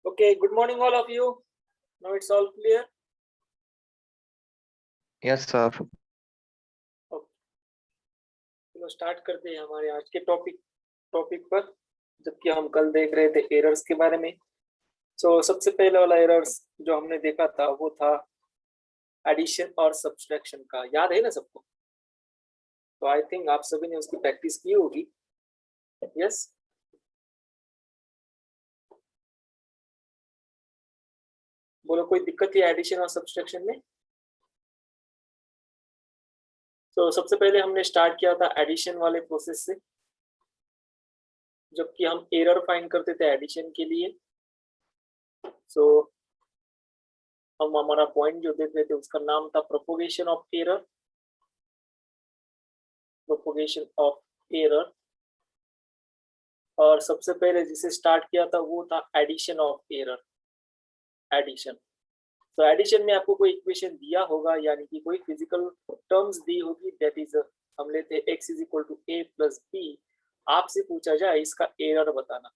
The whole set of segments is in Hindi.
Okay, good morning all of you. Now it's all clear. Yes sir. चलो स्टार्ट करते हैं हमारे आज के टॉपिक पर, जबकि हम कल देख रहे थे एरर्स के बारे में। सबसे पहले वाला एरर्स जो हमने देखा था वो था एडिशन और सब्सट्रैक्शन का। याद है ना सबको? तो आई थिंक आप सभी ने उसकी प्रैक्टिस की होगी। यस, बोलो कोई दिक्कत है एडिशन और सब्सट्रैक्शन में? सबसे पहले हमने स्टार्ट किया था एडिशन वाले प्रोसेस से, जबकि हम एरर फाइंड करते थे एडिशन के लिए। हम हमारा पॉइंट जो देख रहे थे उसका नाम था propagation of error. Propagation of error, और सबसे पहले जिसे स्टार्ट किया था वो था एडिशन ऑफ एरर। एडिशन, तो एडिशन में आपको कोई इक्वेशन दिया होगा, यानी कि कोई फिजिकल टर्म्स दी होगी, दैट इज हम लेते हैं x is equal to a plus B. आपसे पूछा जाए इसका एरर बताना,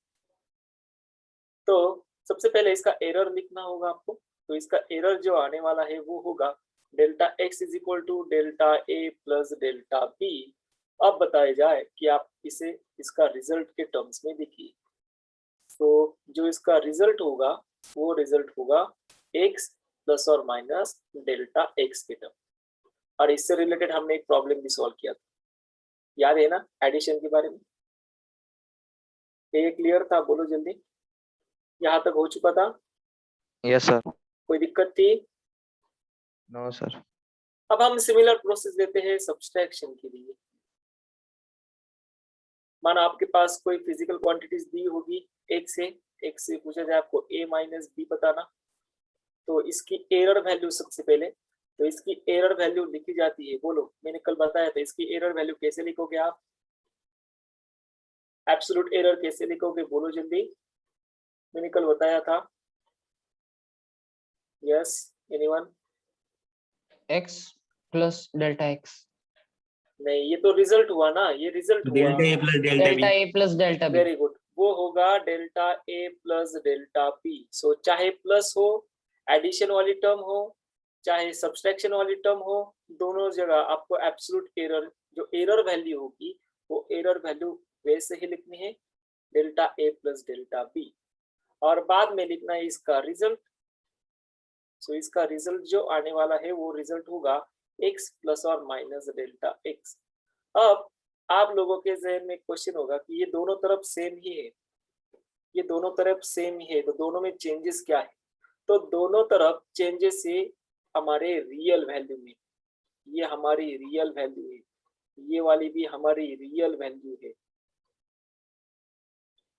तो सबसे पहले इसका एरर लिखना होगा आपको। तो इसका एरर जो आने वाला है वो होगा delta x is equal to delta a plus delta B. अब बताया जाए कि आप इसे इसका रिजल्ट के टर्म्स में लिखिए। तो जो इसका रिजल्ट होगा वो रिजल्ट होगा x प्लस और माइनस डेल्टा x के टर्म। और इससे रिलेटेड हमने एक प्रॉब्लम भी सॉल्व किया था, याद है ना, एडिशन के बारे में। ये क्लियर था? बोलो जल्दी, यहाँ तक हो चुका था? Yes sir. कोई दिक्कत थी? No sir. अब हम सिमिलर प्रोसेस लेते हैं सब्सट्रैक्शन के लिए। माना आपके पास कोई फिजिकल क्वांटिटीज दी होगी, एक से पूछा जाए आपको a माइनस बी बताना। तो इसकी एरर वैल्यू सबसे पहले, तो इसकी एरर वैल्यू लिखी जाती है। बोलो, मैंने कल बताया था इसकी एरर वैल्यू कैसे लिखोगे आप? एब्सोल्यूट एरर कैसे लिखोगे? बोलो जल्दी, मैंने कल बताया था। Yes, anyone? x plus delta x। नहीं, ये तो रिजल्ट हुआ ना, ये रिजल्ट हुआ। Delta a plus delta b। Very good, वो होगा delta a plus delta b। सो चाहे प्लस हो, एडिशन वाली टर्म हो, चाहे सब्सट्रैक्शन वाली टर्म हो, दोनों जगह आपको एब्सोल्यूट एरर, जो एरर वैल्यू होगी वो एरर वैल्यू वैसे ही लिखनी है, delta a plus delta b। और बाद में लिखना है इसका रिजल्ट। सो इसका रिजल्ट जो आने वाला है वो रिजल्ट होगा x प्लस और माइनस डेल्टा x। अब आप लोगों के जहन में क्वेश्चन होगा कि ये दोनों तरफ सेम ही है, ये दोनों तरफ सेम ही है, तो दोनों में चेंजेस क्या है? तो दोनों तरफ चेंजेस है हमारे रियल वैल्यू में। ये हमारी रियल वैल्यू है, ये वाली भी हमारी रियल वैल्यू है।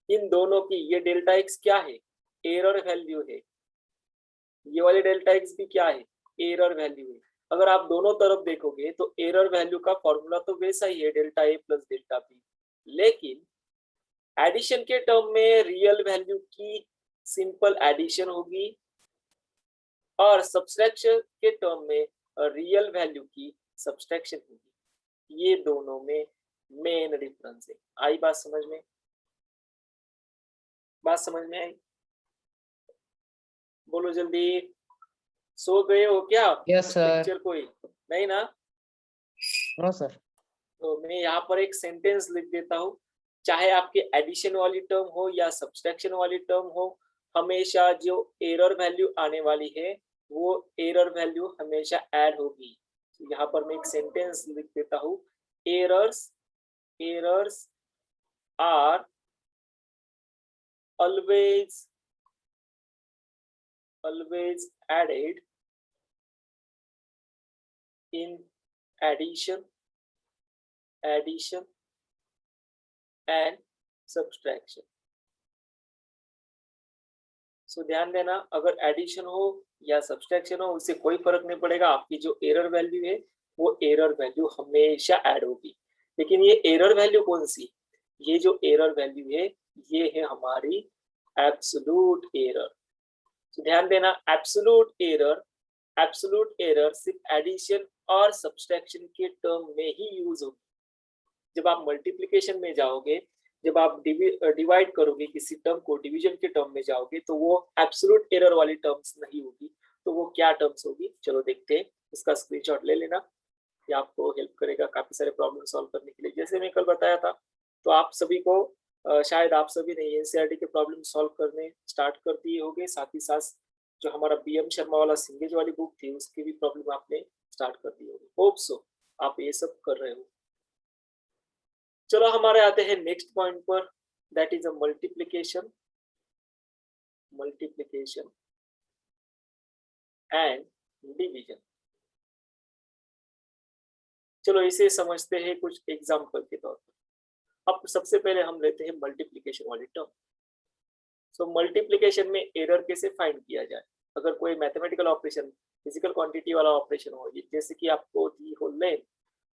इन दोनों की, ये डेल्टा एक्स क्या है? एरर वैल्यू है। ये वाली डेल्टा एक्स भी क्या है? एरर वैल्यू है। अगर आप दोनों तरफ देखोगे तो एरर वैल्यू का फॉर्मूला तो वैसा ही है, delta a plus delta B. लेकिन एडिशन के टर्म में रियल वैल्यू की सिंपल एडिशन होगी, और सब्सट्रैक्शन के टर्म में रियल वैल्यू की सब्सट्रैक्शन होगी। ये दोनों में मेन डिफरेंस है। आई बात समझ में? बात समझ में आई? बोलो जल्दी, सो गए हो क्या? Yes sir. लेक्चर कोई नहीं ना? No sir. तो मैं यहाँ पर एक सेंटेंस लिख देता हूँ, चाहे आपके एडिशन वाली टर्म हो या सब्सट्रैक्शन वाली टर्म हो, हमेशा जो एरर वैल्यू आने वाली है वो एरर वैल्यू हमेशा ऐड होगी। तो यहाँ पर मैं एक सेंटेंस लिख देता हूँ, errors are always added in addition and subtraction। So ध्यान देना, अगर एडिशन हो या सब्सट्रैक्शन हो उससे कोई फर्क नहीं पड़ेगा, आपकी जो एरर वैल्यू है वो एरर वैल्यू हमेशा ऐड होगी। लेकिन ये एरर वैल्यू कौन सी? ये जो एरर वैल्यू है ये है हमारी एब्सोल्यूट एरर। तो ध्यान देना, एब्सोल्यूट एरर सिर्फ एडिशन और सब्सट्रैक्शन के टर्म में ही यूज होगी। जब आप मल्टीप्लिकेशन में जाओगे जब आप डिवाइड करोगे किसी टर्म को, डिवीजन के टर्म में जाओगे तो वो एब्सोल्यूट एरर वाली टर्म्स नहीं होगी। तो वो क्या टर्म्स होगी, चलो देखते हैं। इसका स्क्रीनशॉट ले लेना, ये आपको हेल्प करेगा काफी सारे प्रॉब्लम सॉल्व करने के लिए। जैसे मैं कल बताया था, तो आप सभी को शायद आप सभी ने एनसीईआरटी के प्रॉब्लम सॉल्व करने स्टार्ट कर दिए होंगे। साथ ही साथ जो हमारा बीएम शर्मा वाला सिंगेज वाली बुक थी, उसकी भी प्रॉब्लम आपने स्टार्ट कर दी होगी। होप सो आप ये सब कर रहे हो। चलो हमारे आते हैं नेक्स्ट पॉइंट पर, that is a multiplication and division. चलो इसे समझते हैं कुछ एग्जाम्पल के तौर पर। अब सबसे पहले हम लेते हैं मल्टीप्लिकेशन वाली टर्म। सो मल्टीप्लिकेशन में एरर कैसे फाइंड किया जाए। अगर कोई मैथमेटिकल ऑपरेशन, फिजिकल क्वांटिटी वाला ऑपरेशन हो, जैसे कि आपको दी हो लेंथ,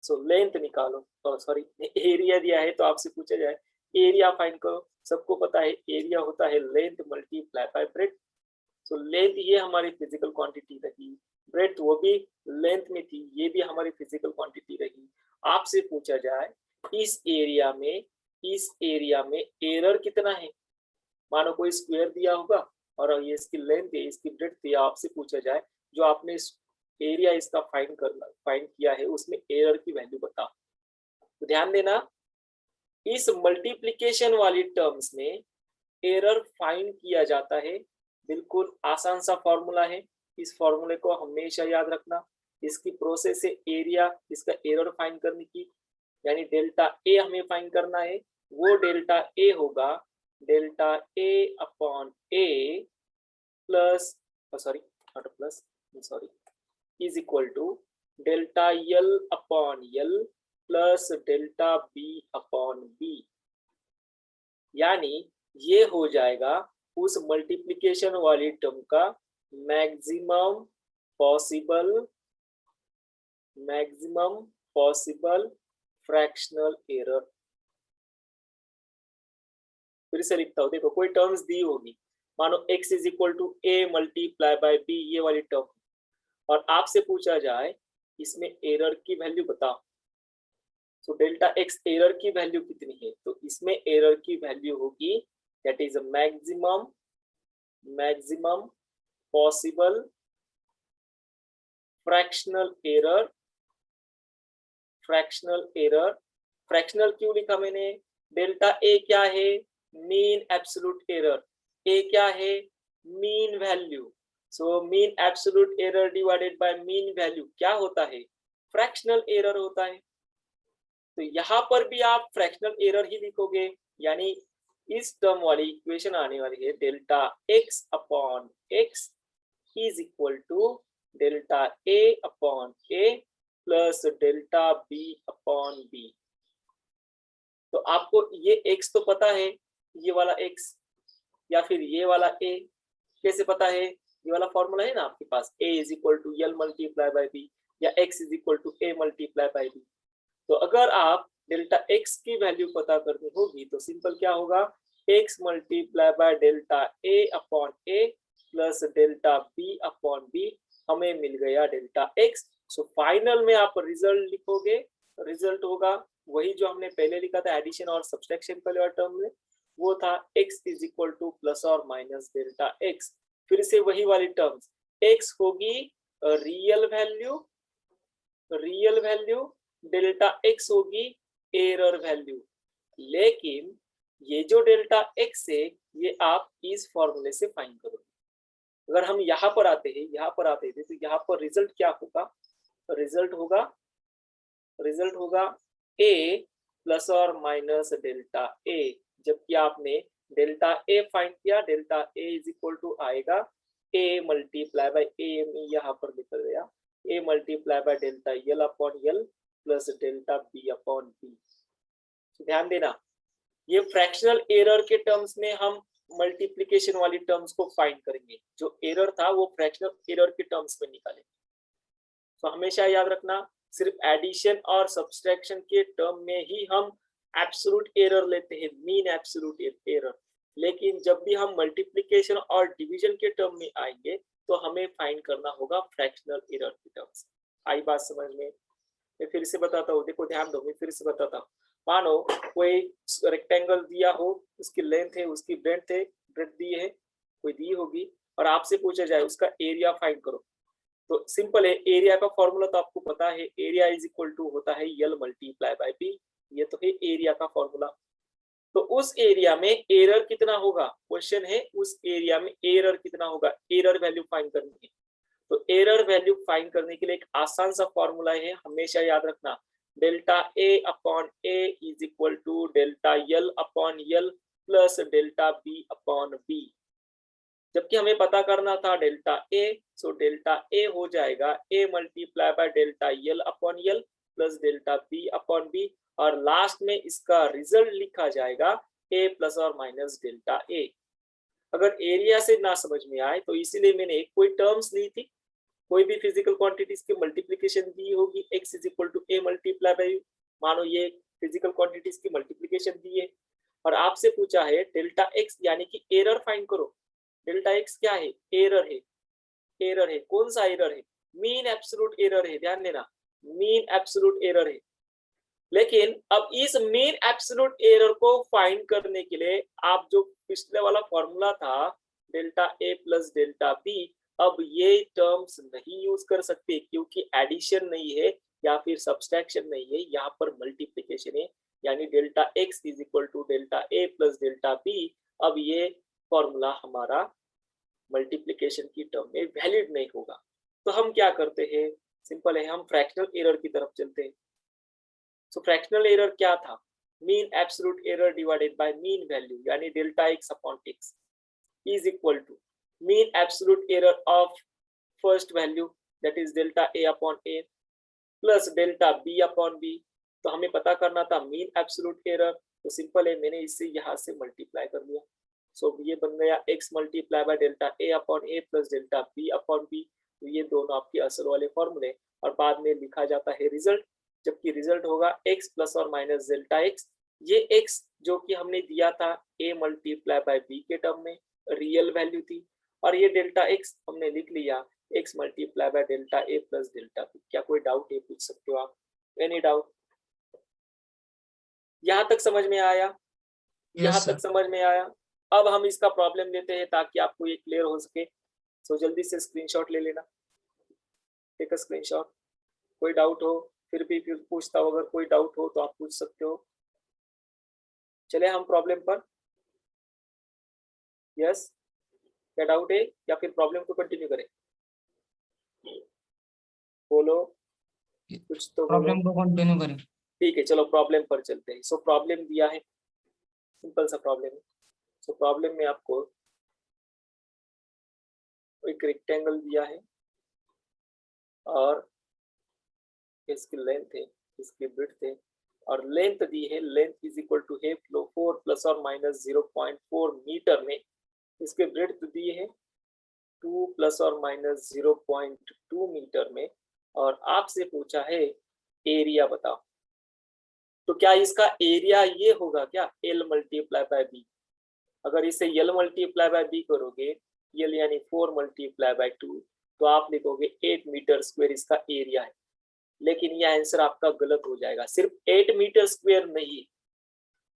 सो लेंथ निकालो, सॉरी एरिया दिया है तो आपसे पूछा जाए एरिया फाइंड करो। सबको पता है एरिया होता है length multiply by breadth. So length ये हमारी फिजिकल क्वांटिटी रही, ब्रेड्थ वो भी लेंथ में थी, ये भी हमारी फिजिकल क्वांटिटी रही। आपसे पूछा जाए इस एरिया में एरर कितना है। मानो कोई स्क्वायर दिया होगा और ये इसकी लेंथ है, इसकी ब्रेड्थ है, आपसे पूछा जाए जो आपने एरिया इसका फाइंड किया है उसमें एरर की वैल्यू बताओ। तो ध्यान देना, इस मल्टीप्लिकेशन वाली टर्म्स में एरर फाइंड किया जाता है। बिल्कुल आसान सा फॉर्मूला है, इस फॉर्मूले को हमेशा याद रखना। इसकी प्रोसेस है एरिया, इसका एरर फाइंड करने की, यानी डेल्टा ए हमें फाइंड करना है। वो डेल्टा ए होगा delta A upon A plus is equal to delta L upon L plus delta B upon B. यानी ये हो जाएगा उस मल्टीप्लिकेशन वाली टर्म का मैक्सिमम पॉसिबल फ्रैक्शनल एरर। फिर से लिखता हूं, देखो कोई टर्म्स दी होगी, मानो x is equal to a multiply by b, ये वाली टर्म, और आपसे पूछा जाए इसमें एरर की वैल्यू बताओ। तो डेल्टा x एरर की वैल्यू कितनी है, तो इसमें एरर की वैल्यू होगी that is maximum possible fractional error. Fractional क्यों लिखा मैंने, डेल्टा ए क्या है, मीन एब्सोल्यूट एरर, ए क्या है, mean value. So mean absolute error divided by mean value क्या होता है, फ्रैक्शनल एरर होता है। तो यहाँ पर भी आप फ्रैक्शनल एरर ही लिखोगे, यानी इस टर्म वाली इक्वेशन आने वाली है delta x upon x is equal to delta A upon A plus delta B upon B. तो आपको ये x तो पता है, ये वाला x या फिर ये वाला a कैसे पता है, ये वाला फॉर्मूला है ना आपके पास, a is equal to L multiply by B या x is equal to a multiply by B. तो अगर आप डेल्टा x की वैल्यू पता करनी होगी तो सिंपल क्या होगा, x multiply by delta a upon a plus delta b upon b, हमें मिल गया डेल्टा x। सो फाइनल में आप रिजल्ट लिखोगे, रिजल्ट होगा वही जो हमने पहले लिखा था एडिशन और सब्सट्रैक्शन पहले वाले टर्म में, वो था x is equal to plus और माइनस डेल्टा x। फिर से वही वाली टर्म्स, x होगी रियल वैल्यू, डेल्टा x होगी एरर वैल्यू। लेकिन ये जो डेल्टा x है ये आप इस फॉर्मूले से फाइंड करोगे। अगर हम यहाँ पर आते थे तो यहाँ पर रिजल्ट क्या होगा, रिजल्ट होगा a प्लस और माइनस डेल्टा a। जबकि आपने डेल्टा a फाइंड किया, delta a is equal to आएगा a मल्टीप्लाई बाय a, यहाँ पर निकल गया a multiply by delta L upon L plus delta B upon B. ध्यान देना, ये फ्रैक्शनल एरर के टर्म्स में हम मल्टीप्लिकेशन वाली टर्म्स को फाइंड करेंगे, जो एरर था वो फ्रैक्शनल एरर के टर्म्स में निकालेंगे। तो हमेशा याद रखना, सिर्फ एडिशन और सब्सट्रैक्शन के टर्म में ही हम एब्सोल्यूट एरर लेते हैं, मीन एब्सोल्यूट एरर। लेकिन जब भी हम मल्टीप्लिकेशन और डिवीजन के टर्म में आएंगे तो हमें फाइंड करना होगा फ्रैक्शनल एरर के टर्म्स। आई बात समझ में? मैं फिर से बताता हूँ, देखो ध्यान दो, मैं फिर से बताता हूँ। मानो कोई रेक्टेंगल दिया हो, उसकी लेंथ है, उसकी ब्रेड्थ दी है, कोई दी होगी, और आपसे पूछा जाए उसका एरिया फाइंड करो, तो सिंपल है, एरिया का फॉर्मूला तो आपको पता है, एरिया इज इक्वल टू होता है यल मल्टीप्लाई बाय बी, ये तो है एरिया का फॉर्मूला। तो उस एरिया में एरर कितना होगा, क्वेश्चन है उस एरिया में एरर कितना होगा, एरर वैल्यू फाइंड करनी है। तो एरर वैल्यू फाइंड करने के लिए एक आसान सा फॉर्मूला है, हमेशा याद रखना, delta A upon a is equal to delta L upon L plus delta B upon b. जबकि हमें पता करना था delta A, so delta A हो जाएगा A multiply by delta L upon L plus delta B upon B, और लास्ट में इसका रिजल्ट लिखा जाएगा ए प्लस और माइनस डेल्टा ए। अगर एरिया से ना समझ में आए तो इसीलिए मैंने कोई टर्म्स ली थी, कोई भी फिजिकल क्वांटिटीज की मल्टीप्लिकेशन दी होगी, x is equal to a multiply by, मानो ये फिजिकल क्वांटिटीज की मल्टीप्लिकेशन दी है, और आपसे पूछा है डेल्टा x यानी कि एरर फाइंड करो। डेल्टा x क्या है, एरर है, एरर है, कौन सा एरर है, मीन एब्सोल्यूट एरर है, ध्यान देना, मीन एब्सोल्यूट एरर है। लेकिन अब इस मीन एब्सोल्यूट एरर को फाइंड करने के लिए आप जो पिछले वाला फॉर्मूला था delta a plus delta B, अब ये टर्म्स नहीं यूज कर सकते क्योंकि एडिशन नहीं है या फिर सब्सट्रैक्शन नहीं है, यहाँ पर मल्टीप्लिकेशन है, यानी delta x is equal to delta a plus delta B. अब ये फॉर्मूला हमारा मल्टीप्लिकेशन की टर्म में वैलिड नहीं होगा, तो हम क्या करते हैं, सिंपल है, हम फ्रैक्शनल एरर की तरफ चलते हैं। सो फ्रैक्शनल एरर क्या था, mean absolute error divided by mean value, यानी delta x upon x is equal to mean absolute error of first value that is delta A upon A plus delta B upon B. तो हमें पता करना था मीन एब्सोल्यूट एरर, तो सिंपल है, मैंने इसे यहाँ से मल्टीप्लाई कर दिया, सो ये बन गया x multiply by delta A upon A plus delta B upon B. तो ये दोनों आपके असल वाले फॉर्मूले, और बाद में लिखा जाता है रिजल्ट, जबकि रिजल्ट होगा x प्लस और माइनस डेल्टा x। ये x जो कि हमने दिया था a मल्टीप्लाई बाय b के टर्म में रियल वैल्यू थी, और ये डेल्टा x हमने लिख लिया x multiply by delta a plus delta b। क्या कोई डाउट है, पूछ सकते हो आप, एनी डाउट? यहाँ तक समझ में आया? यहाँ तक समझ में आया? अब हम इसका प्रॉब्लम लेते हैं ताकि आपको ये क्लियर हो सके। सो जल्दी से स्क्रीनशॉट ले लेना, टेक अ स्क्रीनशॉट। कोई डाउट हो फिर भी फिर पूछता हूँ, अगर कोई डाउट हो तो आप पूछ सकते हो। चले हम प्रॉब्लम पर। यस, क्या डाउट है या फिर प्रॉब्लम को कंटिन्यू करें? बोलो, कुछ तो प्रॉब्लम को कंटिन्यू करें। ठीक है, चलो प्रॉब्लम पर चलते हैं। सो प्रॉब्लम दिया है, सिंपल सा प्रॉब्लम है। सो प्रॉब्लम में आपको एक रेक्टेंगल दिया है और इसकी लेंथ है, इसकी ब्रेड्थ है, और लेंथ दी है, लेंथ इज इक्वल टू है फ्लो 4 प्लस और माइनस 0.4 मीटर में, इसके ब्रेड्थ दी है 2 प्लस और माइनस 0.2 मीटर में, और आपसे पूछा है एरिया बताओ। तो क्या इसका एरिया ये होगा क्या, एल मल्टीप्लाई बाय बी? अगर इसे यल मल्टीप्लाई बाय बी करोगे, यल यानी 4 मल्टीप्लाई बाय 2, तो आप लिखोगे 8 मीटर स्क्वायर इसका एरिया है। लेकिन यह आंसर आपका गलत हो जाएगा, सिर्फ 8 मीटर स्क्वायर नहीं।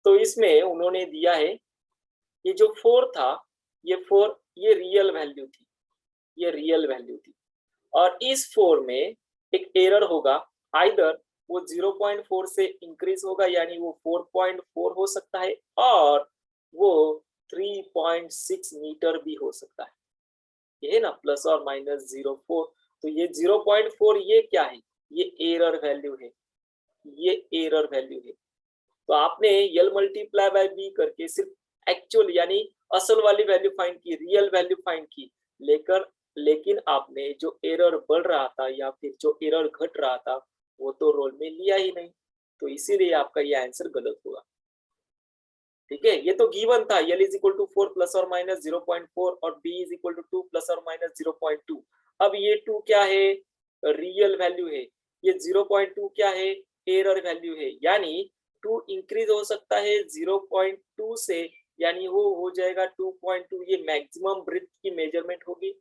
तो इसमें उन्होंने दिया है ये जो 4 था, ये 4 ये रियल वैल्यू थी, ये रियल वैल्यू थी, और इस 4 में एक एरर होगा, आइदर वो 0.4 से इंक्रीज होगा यानी वो 4.4 हो सकता है, और वो 3.6 मीटर भी हो सकता है, ये है ना, प्लस और माइनस 0.4। तो ये 0.4 ये क्या है, ये एरर वैल्यू है, ये एरर वैल्यू है। तो आपने यल मल्टीप्लाई बाय बी करके सिर्फ एक्चुअल यानी असल वाली वैल्यू फाइंड की, रियल वैल्यू फाइंड की, लेकिन आपने जो एरर बढ़ रहा था या फिर जो एरर घट रहा था वो तो रोल में लिया ही नहीं, तो इसीलिए आपका ये आंसर गलत हुआ। ठीक है, ये तो गिवन था, L is equal to 4 plus और माइनस 0.4 और b is equal to 2 plus और माइनस 0.2। अब ये 2 क्या है, रियल वैल्यू है, ये 0.2 क्या है, एरर वैल्यू है, यानी 2 इंक्रीज हो सकता है 0.2 से, यानी वो हो जाएगा 2.2, ये मैक्सिमम ब्रेड्थ की मेजरमेंट होगी,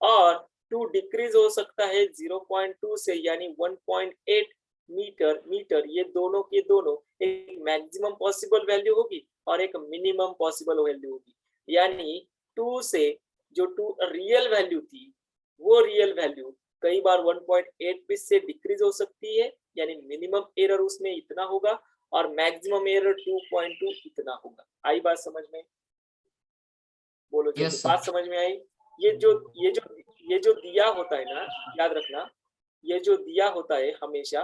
और 2 डिक्रीज हो सकता है 0.2 से, यानी 1.8, मीटर मीटर, ये दोनों के दोनों एक मैक्सिमम पॉसिबल वैल्यू होगी और एक मिनिमम पॉसिबल वैल्यू होगी। यानी 2 से जो 2 रियल वैल्यू थी, वो रियल वैल्यू कई बार 1.8 से डिक्रीज हो सकती है, यानी मिनिमम एरर उसमें इतना होगा और मैक्सिमम एरर 2.2 इतना होगा। आई बात समझ में? बोलो जल्दी। Yes, sir. बात समझ में आई? ये जो दिया होता है ना, याद रखना, ये जो दिया होता है हमेशा,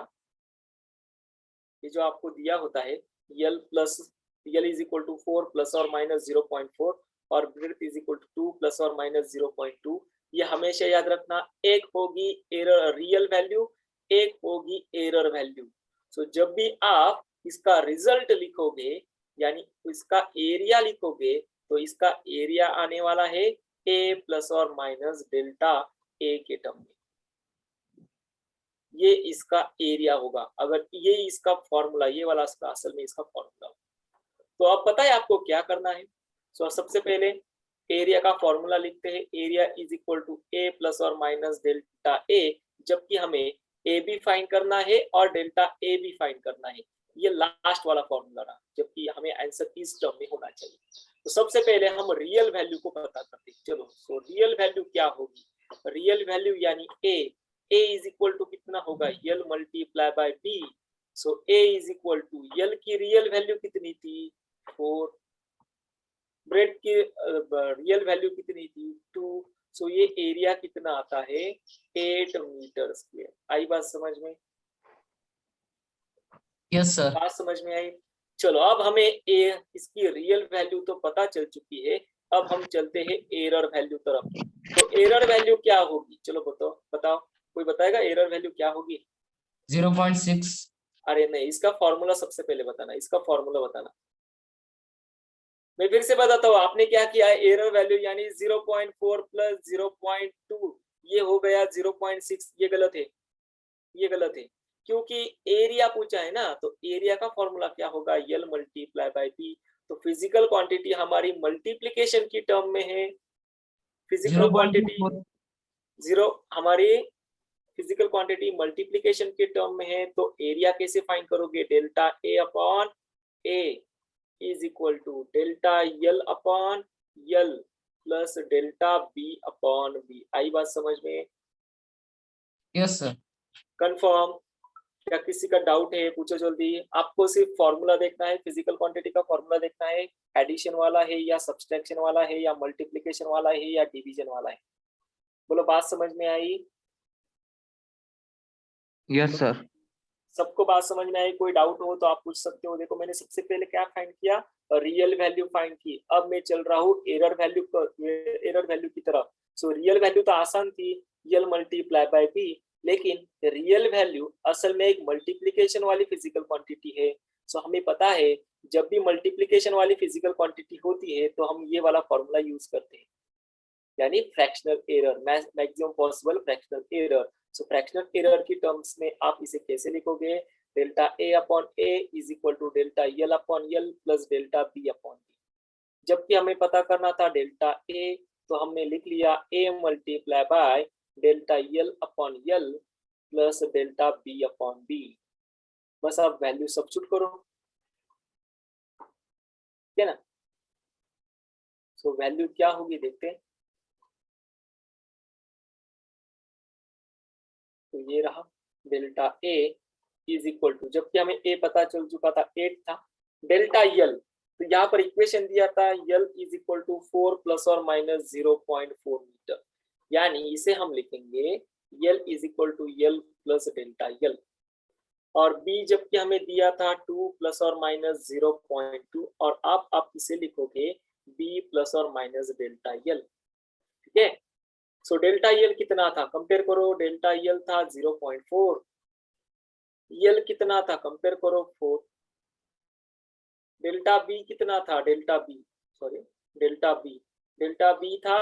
ये जो आपको दिया होता है L is equal to 4 plus और माइनस 0.4 और breadth is equal to 2 plus और माइनस 0.2, ये हमेशा याद रखना, एक होगी एरर रियल वैल्यू, एक होगी एरर वैल्यू। सो जब भी आप इसका रिजल्ट लिखोगे, यानी इसका एरिया लिखोगे, तो इसका एरिया आने वाला है a प्लस और माइनस डेल्टा a के टर्म में, ये इसका एरिया होगा। अगर ये इसका फॉर्मूला, ये वाला असल में इसका फॉर्मूला, तो अब पता है आपको क्या करना है। सो सबसे पहले एरिया का फॉर्मूला लिखते हैं, area is equal to a plus और माइनस डेल्टा a, जबकि हमें a भी फाइंड करना है और डेल्टा a भी फाइंड करना है। ये लास्ट वाला फॉर्मूला रहा, जबकि हमें आंसर इस टर्म में होना चाहिए। तो सबसे पहले हम रियल वैल्यू को पता करते हैं। चलो, सो रियल वैल्यू क्या होगी? रियल वैल्यू यानी a इज इक्वल टू कितना होगा? L multiply by b। So a is equal to L की रियल वैल्यू कितनी थी? 4। ब्रेड की रियल वैल्यू कितनी थी? 2। सो ये एरिया कितना आता है? 8 मीटर स्क्वायर। आई बात समझ में? Yes, sir. बात समझ में आई? चलो, अब हमें इसकी रियल वैल्यू तो पता चल चुकी है, अब हम चलते हैं एरर वैल्यू तरफ। तो एरर वैल्यू क्या होगी? चलो बताओ, कोई बताएगा एरर वैल्यू क्या होगी? 0.6. अरे नहीं, इसका फॉर्मूला सबसे पहले बताना, इसका फॉर्मूला बताना। मैं फिर से बताता हूँ, आपने क्या किया है, एरर वैल्यू यानी 0.4 प्लस 0.2, ये हो गया 0.6। ये गलत है, ये गलत है, क्योंकि एरिया पूछा है ना, तो एरिया का फॉर्मूला क्या होगा? L multiply by b। तो फिजिकल क्वांटिटी हमारी मल्टीप्लिकेशन की टर्म में है, फिजिकल क्वांटिटी 0 हमारी फिजिकल क्वांटिटी मल्टीप्लिकेशन के टर्म में है। तो एरिया कैसे फाइंड करोगे? Delta a upon a is equal to delta L upon L plus delta b upon b। आई बात समझ में? Yes, sir. कंफर्म? क्या किसी का डाउट है? पूछो जल्दी। आपको सिर्फ फॉर्मूला देखना है, फिजिकल क्वांटिटी का फॉर्मूला देखना है, एडिशन वाला है या सब्सट्रैक्शन वाला है या मल्टीप्लिकेशन वाला है या डिवीजन वाला है? बोलो, बात समझ में आई? Yes sir. सबको बात समझ में आई? कोई डाउट हो तो आप पूछ सकते हो। देखो, मैंने सबसे पहले क्या फाइंड किया? रियल वैल्यू फाइंड की। अब मैं चल रहा हूँ एरर वैल्यू की तरफ। सो रियल वैल्यू तो आसान थी, L मल्टीप्लाई बाय b, लेकिन रियल वैल्यू असल में एक मल्टीप्लिकेशन वाली फिजिकल क्वांटिटी है। सो हमें पता है, जब भी मल्टीप्लिकेशन वाली फिजिकल क्वांटिटी होती है तो हम ये वाला फॉर्मूला यूज करते हैं, यानी fractional error, maximum possible fractional error. So fractional error की टर्म्स में आप इसे कैसे लिखोगे? Delta a upon a is equal to delta L upon L plus delta b upon b। जबकि हमें पता करना था डेल्टा a, तो हमने लिख लिया a multiply by delta L upon L plus delta b upon b। बस आप वैल्यू सब्स्टिट्यूट करो, ठीक है ना? सो वैल्यू क्या होगी देखते हैं। तो ये रहा delta a is equal to, जबकि हमें a पता चल चुका था 8 था, डेल्टा L, तो यहाँ पर इक्वेशन दिया था L is equal to 4 plus और माइनस 0.4 मीटर, यानी इसे हम लिखेंगे L is equal to L plus delta L। और b जबकि हमें दिया था 2 प्लस और माइनस 0.2, और आप इसे लिखोगे b प्लस और माइनस डेल्टा L, ठीक है? सो डेल्टा L कितना था? कंपेयर करो, डेल्टा L था 0.4, L कितना था? कंपेयर करो 4। डेल्टा B कितना था? डेल्टा B था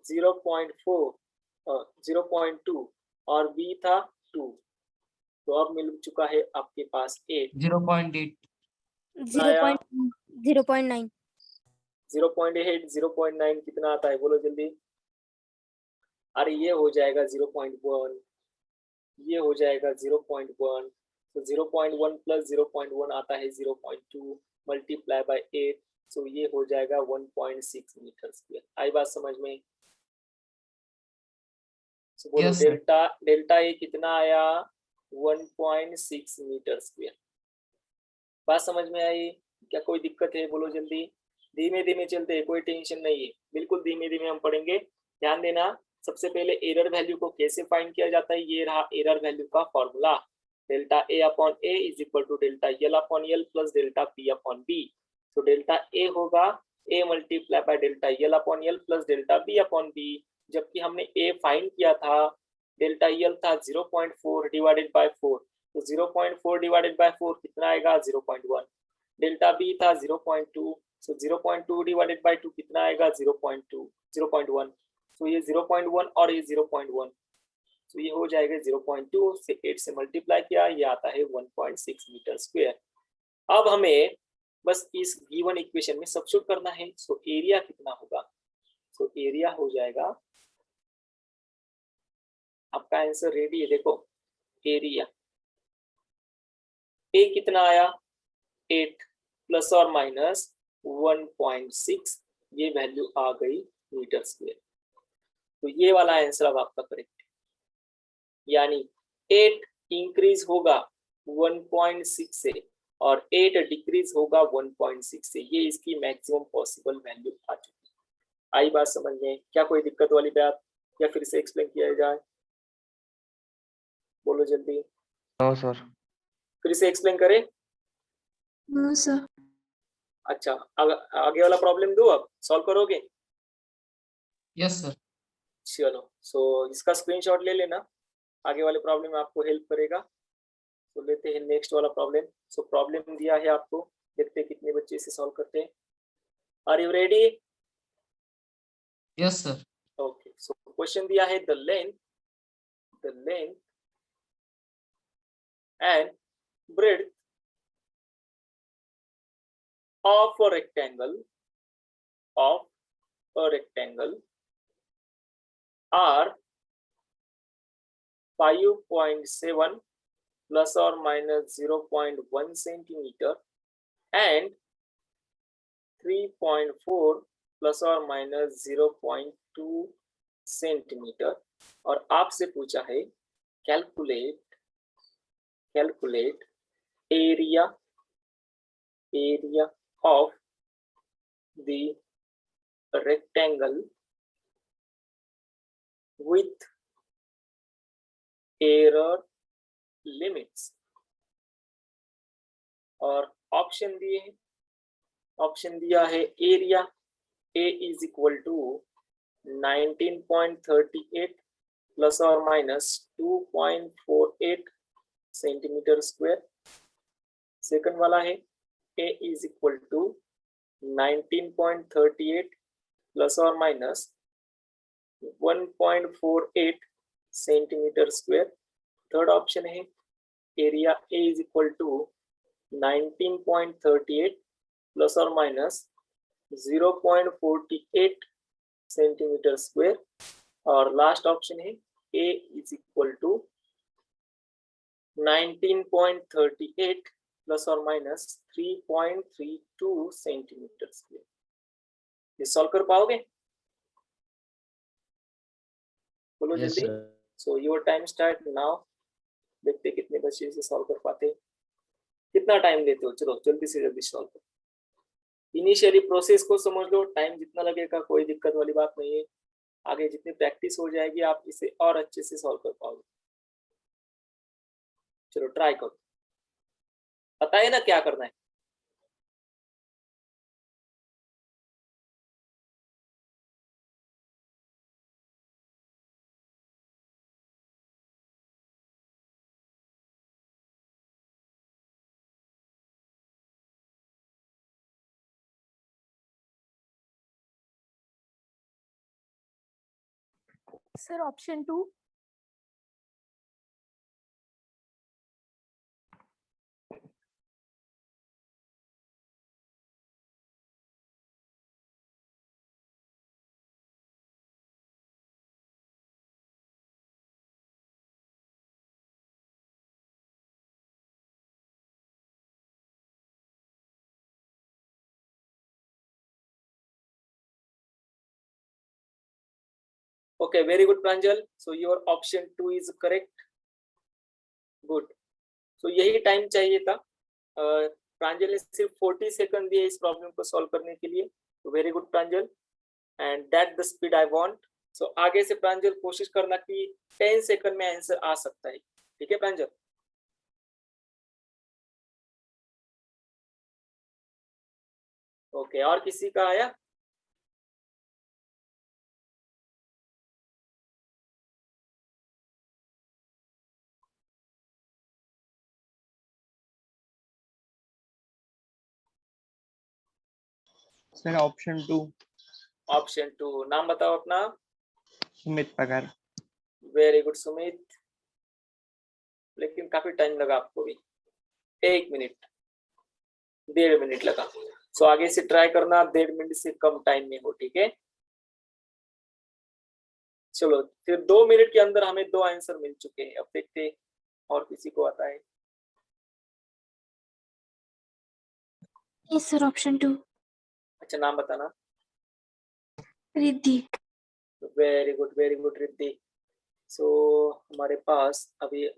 0.4 0.2 और B था 2, तो अब मिल चुका है आपके पास 8। 0.8. 0.9. 0.8 0.9 कितना आता है? बोलो जल्दी। अरे ये हो जाएगा 0.1, ये हो जाएगा 0.1, तो 0.1 प्लस 0.1 आता है 0.2 मल्टीप्लाई बाय 8, सो ये हो जाएगा 1.6 मीटर स्क्वायर। आई बात समझ में? सो बोलो Yes, sir. डेल्टा ए कितना आया? 1.6 मीटर स्क्वायर। बात समझ में आई? क्या कोई दिक्कत है? बोलो जल्दी। धीमे धीमे चलते हैं, कोई टेंशन नहीं है, बिल्कुल धीमे धीमे हम पढ़ेंगे। ध्यान देना, सबसे पहले एरर वैल्यू को कैसे फाइंड किया जाता है, ये रहा एरर वैल्यू का formula. Delta A upon a is equal to delta L upon L plus delta p upon B. तो डेल्टा ए होगा a multiply by delta L upon L plus delta B upon b. जबकि हमने ए फाइंड किया था, डेल्टा एल था 0.4 डिवाइडेड बाय 4, तो 0.4 डिवाइडेड बाय 4 कितना आएगा? 0.1। डेल्टा बी था 0.2, सो 0.2 डिवाइडेड बाय 2 कितना आएगा? 0.1। तो ये 0.1 और ये 0.1, तो ये हो जाएगा 0.2 से 8 से मल्टीप्लाई किया, ये आता है 1.6 मीटर स्क्वायर। अब हमें बस इस गिवन इक्वेशन में सब्स्टिट्यूट करना है। सो एरिया कितना होगा? सो एरिया हो जाएगा, आपका आंसर रेडी है, देखो एरिया ए कितना आया? 8 प्लस और माइनस 1.6, ये वैल्यू आ गई मीटर स्क्वायर। तो ये वाला आंसर अब आपका करेक्ट है, यानी 8 इंक्रीज होगा 1.6 से और 8 डिक्रीज होगा 1.6 से, ये इसकी मैक्सिमम पॉसिबल वैल्यू आ चुकी है। आई बात समझ में? क्या कोई दिक्कत वाली बात, या फिर से एक्सप्लेन किया जाए? बोलो जल्दी। No sir. फिर से एक्सप्लेन करें? No sir. अच्छा, आगे वाला प्रॉब्लम दो, अब सॉल्व करोगे? Yes, sir. चलो, सो इसका स्क्रीनशॉट ले लेना, आगे वाले प्रॉब्लम में आपको हेल्प करेगा। तो लेते हैं नेक्स्ट वाला प्रॉब्लम। सो प्रॉब्लम दिया है आपको, देखते हैं कितने बच्चे इसे सॉल्व करते हैं। Are you ready? Yes, sir. Okay, so question दिया है the length and breadth of a rectangle are 5.7 plus or minus 0.1 centimeter and 3.4 plus or minus 0.2 centimetre, और आपसे पूछा है calculate area of the rectangle with error limits। और ऑप्शन दिए हैं, ऑप्शन दिया है area A is equal to 19.38 plus और माइनस 2.48 सेंटीमीटर स्क्वायर। सेकंड वाला है A is equal to 19.38 plus और minus 1.48 centimetre square. Third option है area A is equal to 19.38 plus और माइनस 0.48 सेंटीमीटर स्क्वायर। और लास्ट ऑप्शन है A is equal to 19.38 plus और माइनस 3.32 सेंटीमीटर स्क्वायर। ये सॉल्व कर पाओगे? बोलो Yes, जल्दी। sir. So your time start now. देखते कितने बच्चे इसे सॉल्व कर पाते हैं। कितना टाइम देते हो? चलो जल्दी से जल्दी सॉल्व करो। इनिशियली प्रोसेस को समझ लो, टाइम जितना लगेगा कोई दिक्कत वाली बात नहीं है। आगे जितनी प्रैक्टिस हो जाएगी आप इसे और अच्छे से सॉल्व कर पाओगे। चलो ट्राई करो, पता है ना क्या करना है। Sir option 2। Okay, very good Pranjal. So your option 2 is correct. Good. So यही टाइम चाहिए था. प्रांजल ने सिर्फ 40 सेकंड दिए इस प्रॉब्लम को सॉल्व करने के लिए. तो very good Pranjal. And that the speed I want. So आगे से प्रांजल कोशिश करना कि 10 सेकंड में आंसर आ सकता है. ठीक है प्रांजल. ओके, और किसी का आया? Sir option 2 option 2. नाम बताओ अपना. सुमित पगार. Very good Sumit. लेकिन काफी टाइम लगा आपको भी. 1 मिनट, 1.5 मिनट लगा. सो आगे से ट्राई करना 1.5 मिनट से कम टाइम में हो. ठीक है, चलो फिर 2 मिनट के अंदर हमें 2 आंसर मिल चुके हैं. अब देखते हैं और किसी को आता है. Yes, sir. Option 2. अच्छा, नाम बताना. Riddhi. Very good Riddhi. So हमारे पास अभी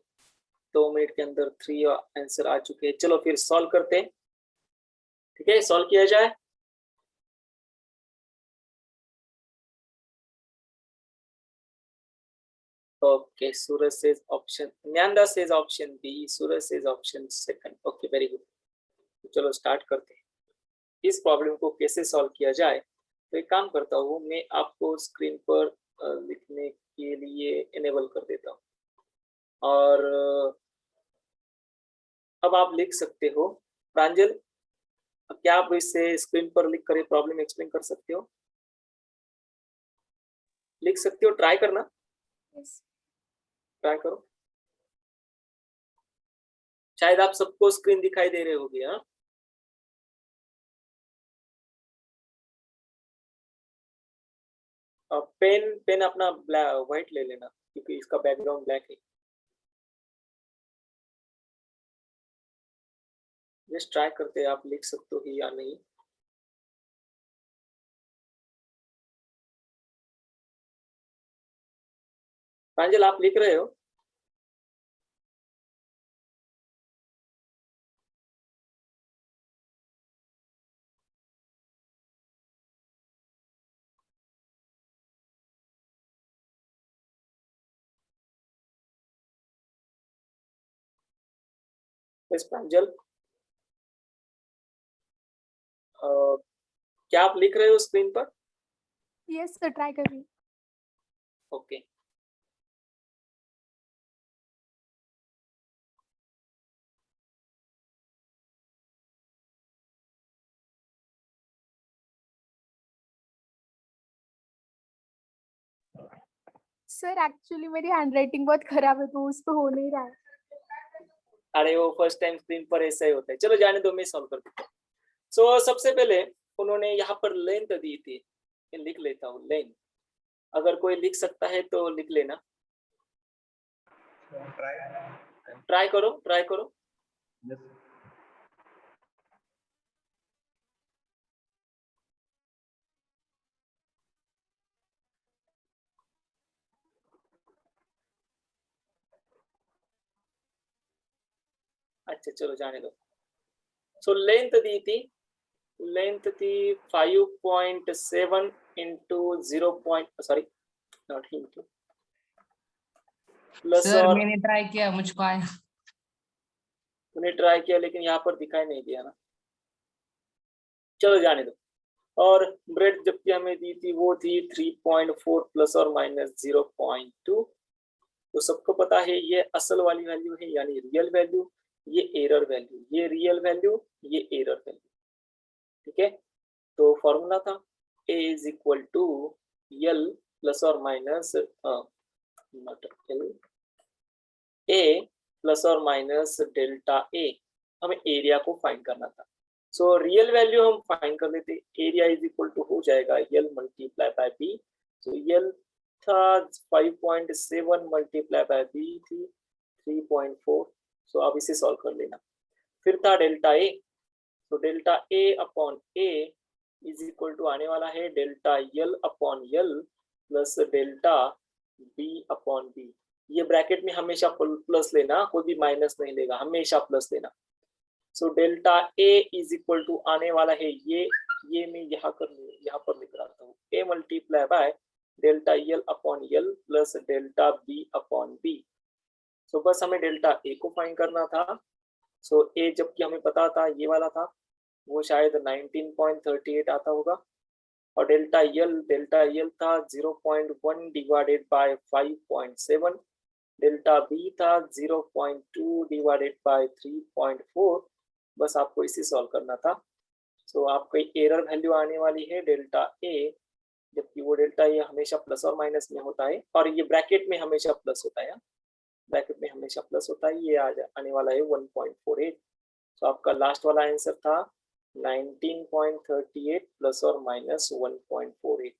2 मिनट के अंदर 3 आंसर आ चुके हैं. चलो फिर सॉल्व करते हैं. ठीक है, सॉल्व किया जाए. Okay, Suraj says option. Nyanda says option B. Suraj says option second. Okay, very good. चलो स्टार्ट करते हैं. इस प्रॉब्लम को कैसे सॉल्व किया जाए. तो एक काम करता हूँ, मैं आपको स्क्रीन पर लिखने के लिए इनेबल कर देता हूँ. और अब आप लिख सकते हो. प्रांजल, क्या आप इसे स्क्रीन पर लिख कर प्रॉब्लम एक्सप्लेन कर सकते हो? लिख सकते हो? ट्राई करना. Yes. ट्राई करो. शायद आप सबको स्क्रीन दिखाई दे रहे होगी. हाँ, पेन अपना व्हाइट ले लेना क्योंकि इसका बैकग्राउंड ब्लैक है. जस्ट ट्राई करते हैं आप लिख सकते हो या नहीं. प्रांजल, आप लिख रहे हो? यस प्रांजल. क्या आप लिख रहे हो स्क्रीन पर? Yes, sir. Try कर रही हूँ. ओके. Sir, actually मेरी हैंडराइटिंग बहुत खराब है तो उस पे हो नहीं रहा है. अरे वो फर्स्ट टाइम स्क्रीन पर ऐसा ही होता है. चलो जाने दो, मैं सॉल्व कर देता हूँ. सो सबसे पहले उन्होंने यहाँ पर लेंथ दी थी. मैं लिख लेता हूँ लेंथ. अगर कोई लिख सकता है तो लिख लेना. ट्राई करो. अच्छा चलो जाने दो. सो लेंथ दी थी. लेंथ थी 5.7 into 0. Sorry, not into, plus. Sir और मैंने ट्राई किया, मुझको आया. तूने ट्राई किया लेकिन यहाँ पर दिखाई नहीं दिया ना. चलो जाने दो. और ब्रेड जबकि हमें दी थी वो थी 3.4 प्लस और माइनस 0.2. तो सबको पता है ये असल वाली वैल्यू है यानी रियल वैल्यू. ये एरर वैल्यू, ये रियल वैल्यू, ये एरर वैल्यू. ठीक है, तो फॉर्मूला था a is equal to l plus और minus nought l, a plus और माइनस डेल्टा a. हमें एरिया को फाइंड करना था. सो रियल वैल्यू हम फाइंड कर लेते. एरिया इज इक्वल टू हो जाएगा l multiply by b. So l था 5.7 मल्टीप्लाई बाय बी थी 3.4. सो अब इसे सॉल्व कर लेना. फिर था डेल्टा ए. तो delta A upon a is equal to आने वाला है डेल्टा यल अपॉन यल plus delta B upon b. ये ब्रैकेट में हमेशा प्लस लेना, कोई भी माइनस नहीं लेगा, हमेशा प्लस लेना। So delta a is equal to आने वाला है ये मैं यहाँ पर लिख रहा हूँ, a multiply by delta L upon L plus delta B upon b. So बस हमें डेल्टा ए को फाइंड करना था। सो ए जबकि हमें पता था ये वाला था, वो शायद 19.38 आता होगा, और डेल्टा एल था 0.1 डिवाइडेड बाय 5.7, डेल्टा बी था 0.2 डिवाइडेड बाय 3.4। बस आपको इसे सॉल्व करना था। सो आपको एरर वैल्यू आने वाली है डेल्टा ए, जबकि वो डेल्टा ए हमेशा प्लस और माइनस में होता है, और ये ब्रैकेट में हमेशा प्लस होता है, ब्रैकेट में हमेशा प्लस होता है। ये आने वाला है 1.48। तो आपका लास्ट वाला आंसर था 19.38 प्लस और माइनस 1.48।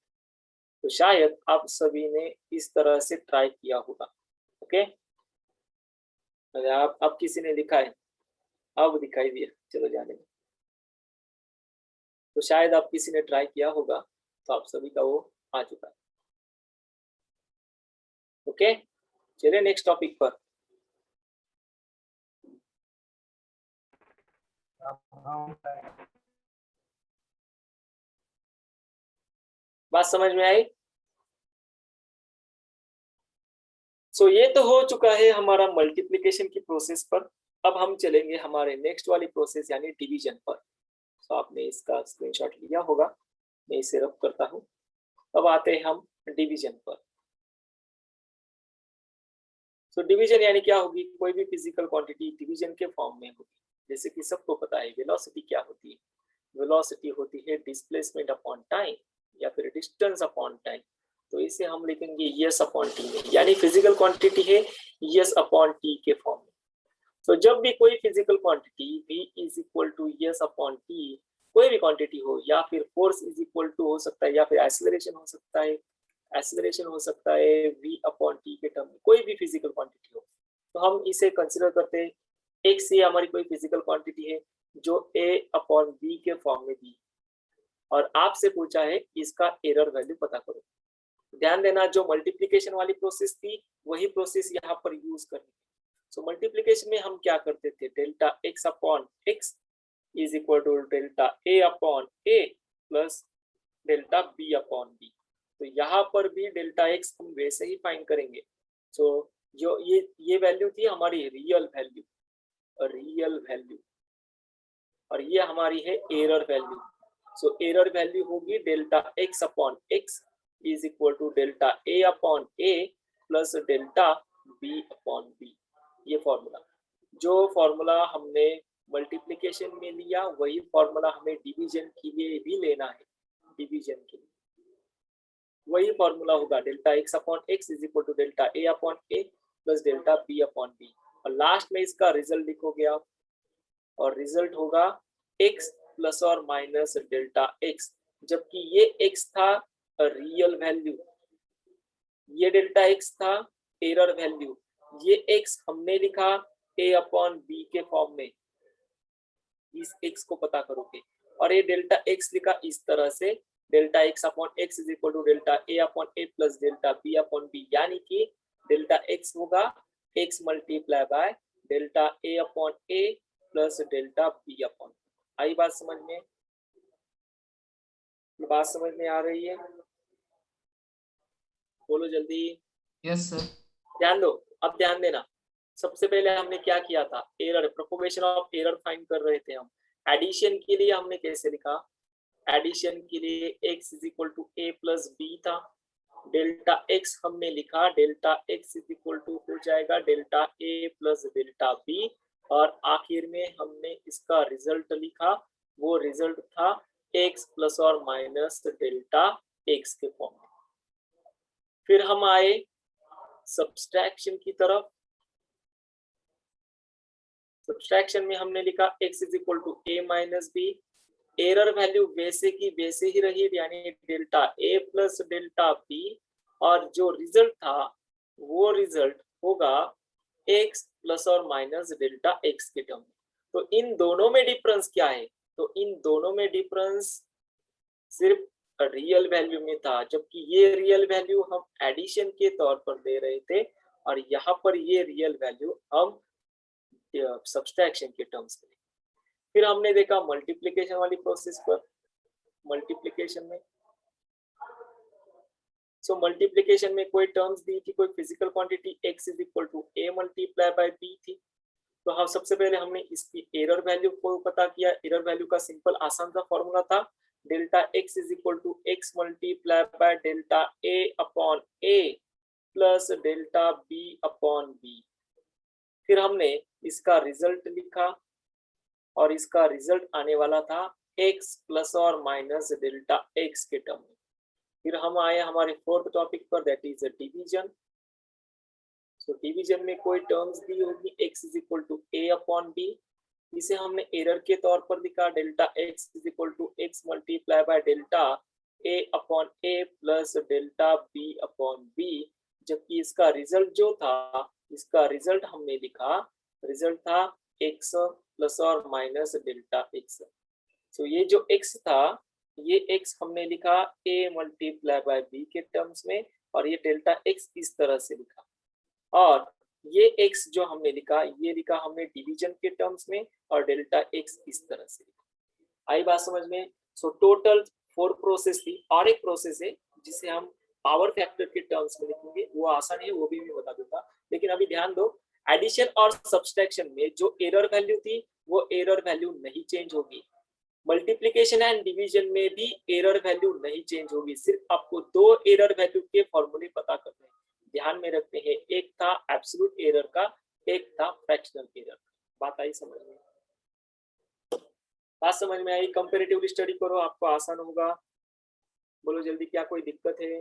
तो शायद आप सभी ने इस तरह से ट्राई किया होगा। ओके, आप किसी ने लिखा है, अब दिखाई दिया, चलो जाने दो। तो शायद आप किसी ने ट्राई किया होगा, तो आप सभी का वो आ चुका है। ओके, चलिए नेक्स्ट टॉपिक पर। बात समझ में आई? सो ये तो हो चुका है हमारा मल्टीप्लिकेशन की प्रोसेस पर। अब हम चलेंगे हमारे नेक्स्ट वाली प्रोसेस यानी डिवीजन पर। तो आपने इसका स्क्रीनशॉट लिया होगा, मैं इसे रब करता हूँ। अब आते हैं हम डिवीजन पर। सो डिवीजन यानी क्या होगी, कोई भी फिजिकल क्वांटिटी डिवीजन के फॉर्म में होगी। जैसे कि सबको पता है वेलोसिटी क्या होती है, वेलोसिटी होती है डिस्प्लेसमेंट अपॉन टाइम या फिर डिस्टेंस अपॉन टाइम। तो इसे हम लिखेंगे यस अपॉन टी में, यानी फिजिकल क्वांटिटी है यस अपॉन टी के फॉर्म में। तो जब भी कोई physical quantity v is equal to s upon t, कोई भी क्वांटिटी हो, या फिर फोर्स इज इक्वल टू हो सकता है, या फिर एक्सीलरेशन हो सकता है, v अपॉन टी के टर्म में, कोई भी फिजिकल क्वांटिटी हो, तो हम इसे कंसिडर करते हैं एक से हमारी कोई फिजिकल क्वांटिटी है जो a अपॉन बी के फॉर्म में दी, और आपसे पूछा है इसका एरर वैल्यू पता करो। ध्यान देना, जो मल्टीप्लिकेशन वाली प्रोसेस थी वही प्रोसेस यहाँ पर यूज करनी। सो मल्टीप्लिकेशन में हम क्या करते थे, delta x upon x is equal to delta A upon A plus delta B upon B. तो यहाँ पर भी डेल्टा एक्स हम वैसे ही फाइंड करेंगे। सो जो ये वैल्यू थी हमारी रियल वैल्यू, और ये हमारी है error value. So error value होगी delta x upon x is equal to delta A upon A plus delta B upon b. ये फॉर्मूला, जो फॉर्मूला हमने मल्टीप्लिकेशन में लिया वही फॉर्मूला हमें डिवीजन के लिए भी लेना है। डिवीजन के लिए वही फॉर्मूला होगा, delta x upon x is equal to delta A upon A plus delta B upon B, और लास्ट में इसका रिजल्ट लिखोगे आप, और रिजल्ट होगा x प्लस और माइनस डेल्टा x। जबकि ये x था रियल वैल्यू, ये डेल्टा x था एरर वैल्यू, ये x हमने लिखा a अपॉन b के फॉर्म में, इस x को पता करोगे, और ये डेल्टा x लिखा इस तरह से, delta x upon x is equal to delta a upon a plus delta b upon b, यानी कि डेल्टा x होगा x multiply by delta a upon a plus delta b upon. आई बात समझ में? बात समझ में आ रही है? बोलो जल्दी। Yes sir. ध्यान दो, अब ध्यान देना। सबसे पहले हमने क्या किया था, error, propagation of error find कर रहे थे हम। एडिशन के लिए हमने कैसे लिखा, एडिशन के लिए x is equal to a plus b था, डेल्टा x हमने लिखा, delta x is equal to हो जाएगा delta a plus delta b, और आखिर में हमने इसका रिजल्ट लिखा, वो रिजल्ट था x प्लस और माइनस डेल्टा x के फॉर्म में। फिर हम आए सब्सट्रैक्शन की तरफ। सब्सट्रैक्शन में हमने लिखा x is equal to a minus b, error value वैसे की वैसे ही रही, यानी delta a plus delta b, और जो रिजल्ट था वो रिजल्ट होगा x प्लस और माइनस डेल्टा x के टर्म में। तो इन दोनों में डिफरेंस क्या है, तो इन दोनों में डिफरेंस सिर्फ रियल वैल्यू में था, जबकि ये रियल वैल्यू हम एडिशन के तौर पर दे रहे थे और यहाँ पर ये रियल वैल्यू हम सब्सट्रैक्शन के टर्म्स में। फिर हमने देखा मल्टीप्लिकेशन वाली प्रोसेस पर। मल्टीप्लिकेशन में मल्टीप्लिकेशन में कोई टर्म्स दी थी, कोई physical quantity x is equal to a multiply by b थी। तो हम सबसे पहले हमने इसकी एरर वैल्यू को पता किया। एरर वैल्यू का सिंपल आसान सा फॉर्मूला था delta x is equal to x multiply by delta a upon a plus delta b upon b। फिर हमने इसका रिजल्ट लिखा और इसका रिजल्ट आने वाला था x प्लस और माइनस डेल्टा x के टर्म में। फिर हम आए हमारे फोर्थ टॉपिक पर, that is division. So division में कोई टर्म्स दी होगी x is equal to a upon b, इसे हमने एरर के तौर पर लिखा delta x is equal to x multiply by delta a upon a plus delta b upon b। जबकि इसका रिजल्ट जो था, इसका रिजल्ट हमने लिखा, रिजल्ट था x प्लस और माइनस डेल्टा x। सो ये जो x था, ये x हमने लिखा a मल्टीप्लाई बाय b के टर्म्स में और ये डेल्टा x इस तरह से लिखा। और ये x जो हमने लिखा, ये लिखा हमने डिवीजन के टर्म्स में और डेल्टा x इस तरह से लिखा। आई बात समझ में? सो टोटल 4 प्रोसेस थी और एक प्रोसेस है जिसे हम पावर फैक्टर के टर्म्स में लिखेंगे, वो आसान है, वो भी मैं बता दूंगा। लेकिन अभी ध्यान दो, एडिशन और सब्सट्रैक्शन में जो एरर वैल्यू थी वो एरर वैल्यू नहीं चेंज होगी। मल्टीप्लिकेशन एंड डिवीजन में भी एरर वैल्यू नहीं चेंज होगी। सिर्फ आपको 2 एरर वैल्यू के फॉर्मूले पता करने हैं, ध्यान में रखते हैं। एक था एब्सोल्यूट एरर का, एक था फ्रैक्शनल एरर का। बात आई समझ में? बात समझ में आई? कंपैरेटिव स्टडी करो, आपको आसान होगा। बोलो जल्दी, क्या कोई दिक्कत है?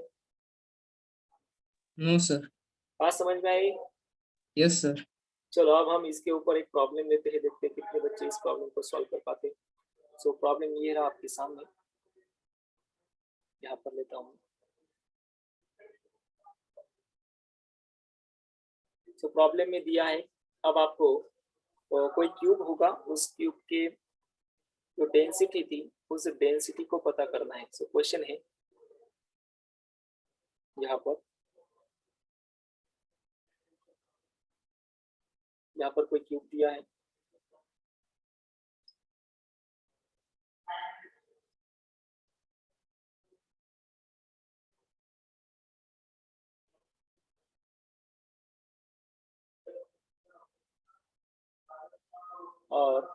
No sir. बात समझ में आई? Yes sir. चलो अब हम इसके ऊपर एक प्रॉब्लम लेते हैं, देखते हैं कितने बच्चे इस प्रॉब्लम को सॉल्व कर पाते। सो प्रॉब्लम ये रहा आपके सामने, यहाँ पर लेता हूँ। सो प्रॉब्लम में दिया है, अब आपको कोई क्यूब होगा, उस क्यूब के जो डेंसिटी थी उस डेंसिटी को पता करना है। सो क्वेश्चन है यहाँ पर, यहाँ पर कोई क्यूब दिया है, और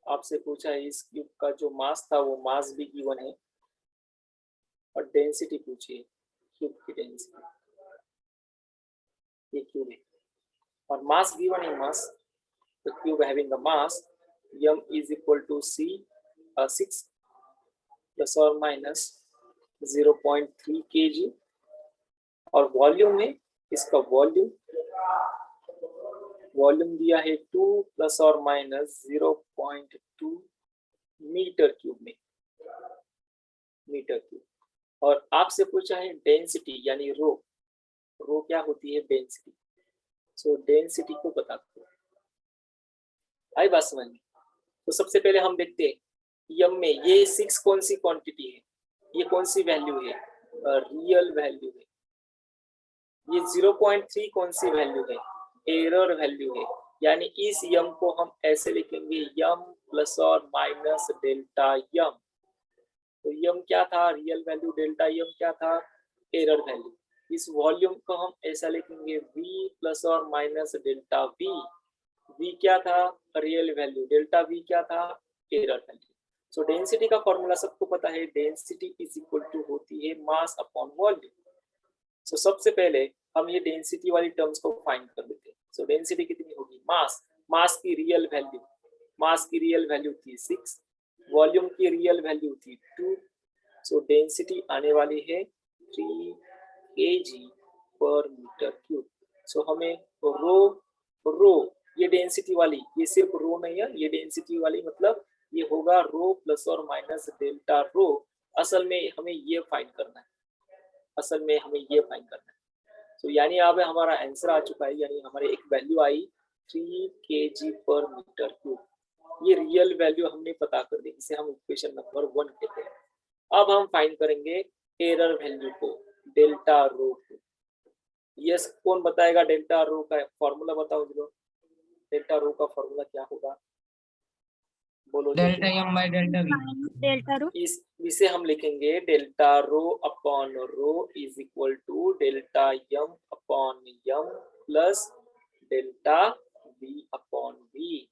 आपसे पूछा है इस क्यूब का जो मास था वो मास भी गिवन है और डेंसिटी पूछी है, क्यूब की डेंसिटी। ये क्यूब है और मास गिवन है, mass, the cube having the mass m is equal to 6 plus or minus 0.3 kg और वॉल्यूम में इसका वॉल्यूम दिया है 2 प्लस और माइनस 0.2 मीटर क्यूब में, मीटर क्यूब। और आपसे पूछा है डेंसिटी यानी रो क्या होती है? डेंसिटी। सो डेंसिटी को बता दो। आई बात समझ में? तो सबसे पहले हम देखते हैं यम में ये 6 कौन सी क्वांटिटी है, ये कौन सी वैल्यू है? रियल वैल्यू है। ये 0.3 कौन सी वैल्यू है? एरर वैल्यू है। यानी इस यम को हम ऐसे लिखेंगे यम प्लस और माइनस डेल्टा यम। तो यम क्या था? Real value. डेल्टा यम क्या था? Error value. इस वॉल्यूम को हम ऐसा लिखेंगे v प्लस और माइनस डेल्टा v। v क्या था? Real value. डेल्टा v क्या था? Error value. सो डेंसिटी का फॉर्मूला सबको पता है, डेंसिटी इज इक्वल टू होती है मास अपॉन वॉल्यूम। सो सबसे पहले हम ये डेंसिटी वाली टर्म्स को फाइंड कर लेते हैं। सो डेंसिटी कितनी होगी? मास की रियल वैल्यू, मास की रियल वैल्यू थी 6, वॉल्यूम की रियल वैल्यू थी 2। सो डेंसिटी आने वाली है 3 kg पर मीटर क्यूब। सो हमें रो ये डेंसिटी वाली, ये सिर्फ रो नहीं है, ये डेंसिटी वाली मतलब ये होगा रो प्लस और माइनस डेल्टा रो। असल में हमें ये फाइंड करना है, असल में हमें ये फाइंड करना है। तो यानी अब हमारा आंसर आ चुका है, यानी हमारे एक वैल्यू आई 3 kg पर मीटर क्यूब। ये रियल वैल्यू हमने पता कर दी, इसे हम इक्वेशन नंबर 1 कहते हैं। अब हम फाइंड करेंगे एरर वैल्यू को, डेल्टा रो को। यस, कौन बताएगा डेल्टा रो का फॉर्मूला? बताओ जी लोग, डेल्टा रो का फॉर्मूला क्या होगा? बोलो डेल्टा जल्दी। M by delta v. Delta rho इसे हम लिखेंगे delta rho upon rho is equal to delta m upon m plus delta v upon v.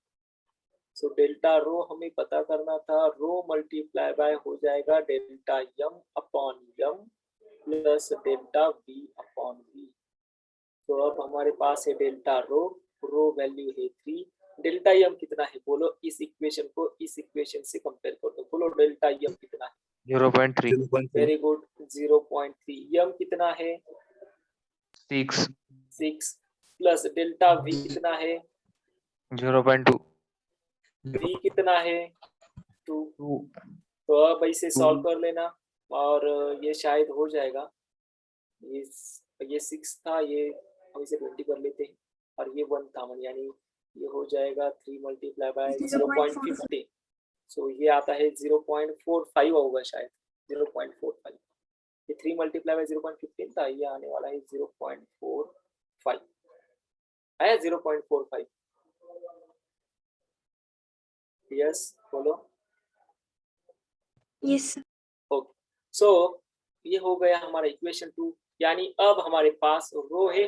So delta rho हमें पता करना था, रो मल्टीप्लाई बाय हो जाएगा delta m upon m plus delta v upon v. तो अब हमारे पास है डेल्टा रो, रो वैल्यू है 3, डेल्टा यम कितना है बोलो? इस इक्वेशन को इस इक्वेशन से कंपेयर कर दो, बोलो डेल्टा यम कितना है? 0.3 वेरी गुड, 0.3। यम कितना है? 6 6 प्लस डेल्टा वी कितना है? 0.2 वी कितना है? 2। 2 तो अब इसे सॉल्व कर लेना और ये शायद हो जाएगा। ये 6 था, ये हम इसे 20 कर लेते हैं और ये 1 था, यानी ये हो जाएगा 3 मल्टीप्लाई बाय 0.50। सो ये आता है 0.45 होगा शायद, 0.45। ये 3 मल्टीप्लाई बाय 0.15 था, ये आने वाला है 0.45। आया 0.45? यस बोलो। यस ओके, सो ये हो गया हमारा इक्वेशन 2। यानी अब हमारे पास रो है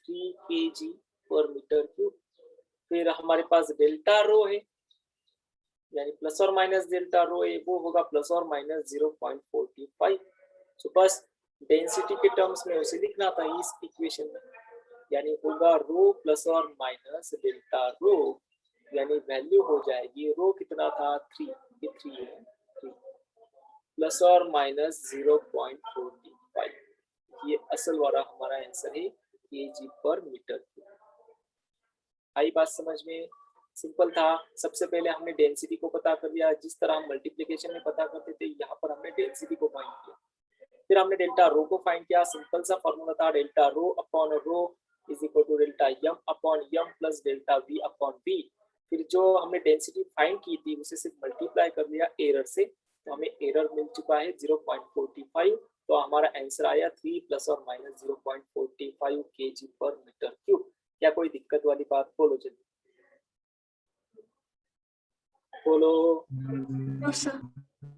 3 kg पर मीटर क्यूब, फिर हमारे पास डेल्टा रो है, यानी प्लस और माइनस डेल्टा रो है, वो होगा प्लस और माइनस 0.45। सो बस डेंसिटी के टर्म्स में उसे लिखना था इस इक्वेशन में, यानी होगा रो प्लस और माइनस डेल्टा रो, यानी वैल्यू हो जाएगी रो कितना था 3, ये 3 है, 3 प्लस और माइनस 0.45। ये असल वाला हमारा आंसर है kg पर मीटर क्यूब। आई बात समझ में? सिंपल था। सबसे पहले हमने डेंसिटी को पता कर लिया, जिस तरह हम मल्टीप्लिकेशन में पता करते थे, यहाँ पर हमने डेंसिटी को फाइंड किया। फिर हमने डेल्टा रो को फाइंड किया, सिंपल सा फॉर्मूला था delta rho upon rho is equal to delta m upon m plus delta v upon v. फिर जो हमने डेंसिटी फाइंड की थी उसे सिर्फ मल्टीप्लाई कर लिया एरर से, तो हमें एरर मिल चुका है 0.45। तो हमारा आंसर आया 3 प्लस और माइनस 0.45 kg पर मीटर क्यूब। क्या कोई दिक्कत वाली बात? बोलो जल्दी बोलो।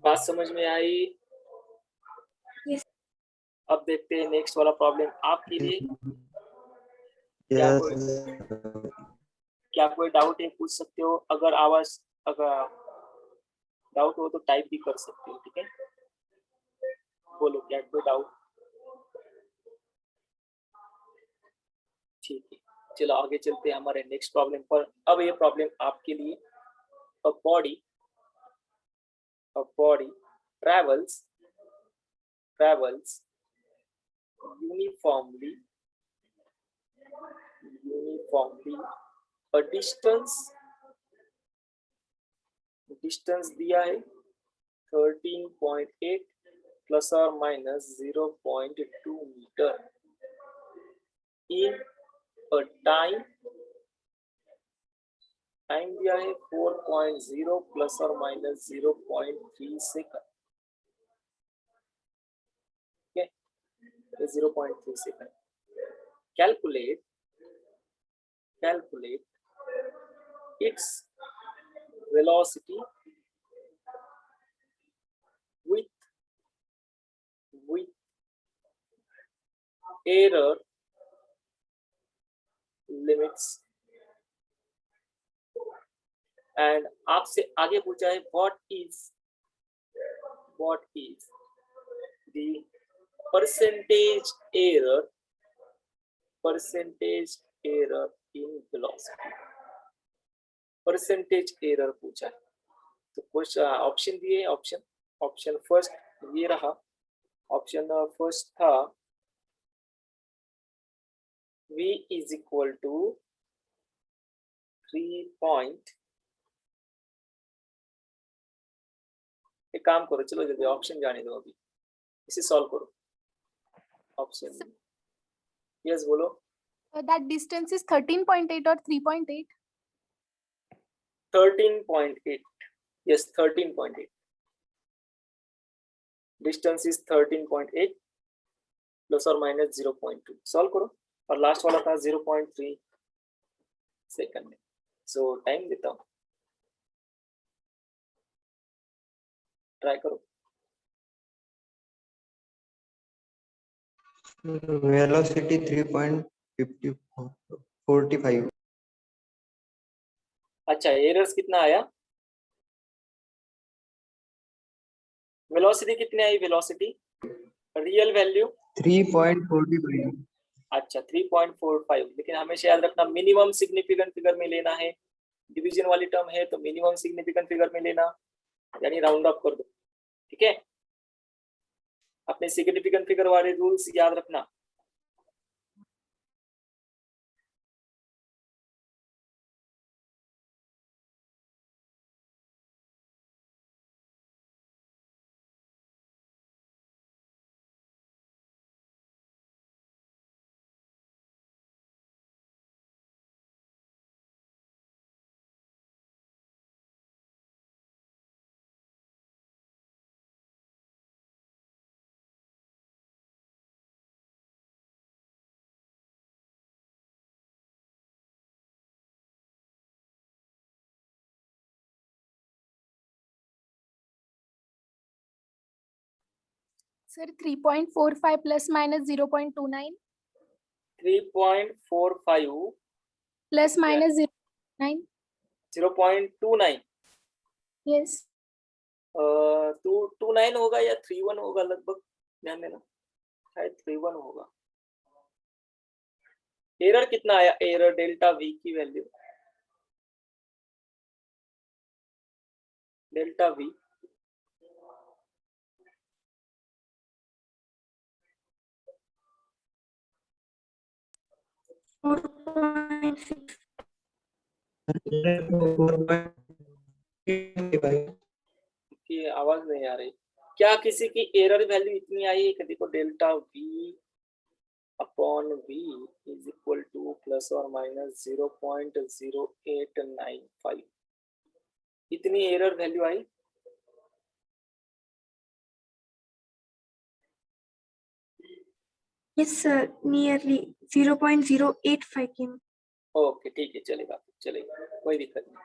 बात समझ में आई? अब देखते हैं नेक्स्ट वाला प्रॉब्लम आपके लिए। क्या कोई डाउट है? पूछ सकते हो। अगर डाउट हो तो टाइप भी कर सकते हो, ठीक है? बोलो क्या कोई डाउट? ठीक है, चलो आगे चलते हैं हमारे नेक्स्ट प्रॉब्लम पर। अब ये प्रॉब्लम आपके लिए, a body travels uniformly a distance दिया है 13.8 प्लस और minus 0.2 metre in a time दिया है 4.0 प्लस और minus 0.3 second. 0.3 second. Calculate its velocity with error limits। And आपसे आगे पूछा है what is the percentage error in velocity। Percentage error पूछा है, तो कुछ ऑप्शन दिए। ऑप्शन फर्स्ट ये रहा। ऑप्शन फर्स्ट था v इज इक्वल टू 3 एक काम करो, चलो जल्दी ऑप्शन जाने दो, अभी इसे सॉल्व करो। ऑप्शन यस बोलो। दैट डिस्टेंस इज 13.8 और 3.8। 13.8. Yes, 13.8. Distance is 13.8 plus or minus 0.2. Solve करो और लास्ट वाला था 0.3 सेकंड में. सो टाइम देता हूँ, ट्राई करो. Velocity 3.45. अच्छा, एरर्स कितना आया? वेलोसिटी कितनी आई? Velocity real value 3.45. अच्छा 3.45. लेकिन हमेशा याद रखना मिनिमम सिग्निफिकेंट फिगर में लेना है. डिवीजन वाली टर्म है तो मिनिमम सिग्निफिकेंट फिगर में लेना, यानी राउंड अप कर दो. ठीक है, अपने सिग्निफिकेंट फिगर वाले रूल्स याद रखना. Sir 3.45 plus minus 0.29 3.45 plus minus 0.9. 0.29 yes 229 होगा या 31 होगा लगभग, ध्यान देना. शायद 31 होगा. एरर कितना आया? एरर डेल्टा वी की वैल्यू, डेल्टा वी की आवाज नहीं आ रही. क्या किसी की एरर वैल्यू इतनी आई है कि देखो delta v upon v is equal to plus और माइनस 0.0895. इतनी एरर वैल्यू आई. Yes, sir. Nearly 0.085 km. Okay ठीक है, चलेगा चलेगा, कोई दिक्कत नहीं.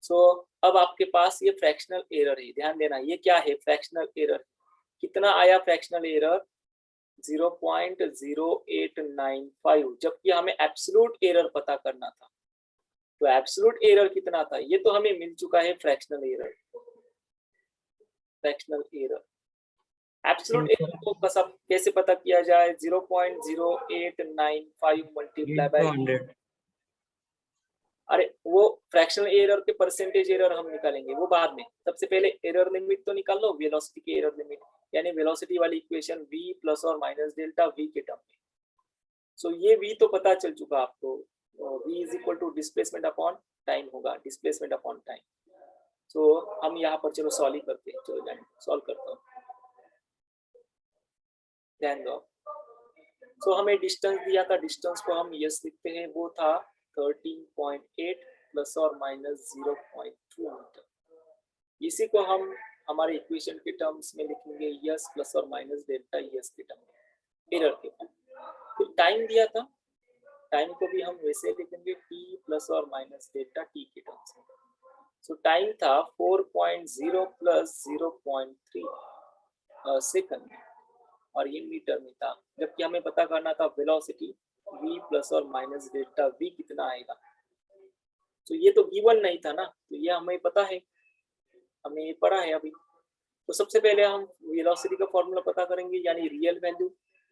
सो अब आपके पास ये फ्रैक्शनल एरर है. ध्यान देना, ये क्या है? Fractional error. कितना आया फ्रैक्शनल एरर? 0.0895. जबकि हमें एब्सोल्यूट एरर पता करना था. तो एब्सोल्यूट एरर कितना था? ये तो हमें मिल चुका है fractional error. Fractional error, absolute error को कैसे पता किया जाए? 0.0895 मल्टीप्लाई बाय, 100. अरे वो फ्रैक्शनल एरर के परसेंटेज एरर हम निकालेंगे वो बाद में. सबसे पहले एरर लिमिट तो निकाल लो, वेलोसिटी की एरर लिमिट, यानी वेलोसिटी वाली इक्वेशन v प्लस और माइनस डेल्टा v के टर्म में. सो ये v तो पता चल चुका आपको. v is equal to displacement upon time होगा, डिस्प्लेसमेंट अपॉन टाइम. सो हम यहाँ पर चलो सॉल्व ही करते हैं. चलो सॉल्व करता हूँ, ध्यान दो. सो हमें डिस्टेंस दिया था, डिस्टेंस को हम यस लिखते हैं, वो था 13.8 प्लस और माइनस 0.2 मीटर. इसी को हम हमारे इक्वेशन के टर्म्स में लिखेंगे यस प्लस और माइनस डेल्टा यस के टर्म में, एरर के टर्म. फिर टाइम दिया था, टाइम को भी हम वैसे लिखेंगे टी प्लस और माइनस डेल्टा टी के टर्म्स में. सो टाइम था 4.0 प्लस 0.3 सेकंड में, और ये मीटर में था. जबकि हमें पता करना था वेलोसिटी v प्लस और माइनस डेल्टा v कितना आएगा. तो ये तो गिवन नहीं था ना, तो ये हमें पता है, हमने ये पढ़ा है अभी. तो सबसे पहले हम वेलोसिटी का फॉर्मूला पता करेंगे, यानी real value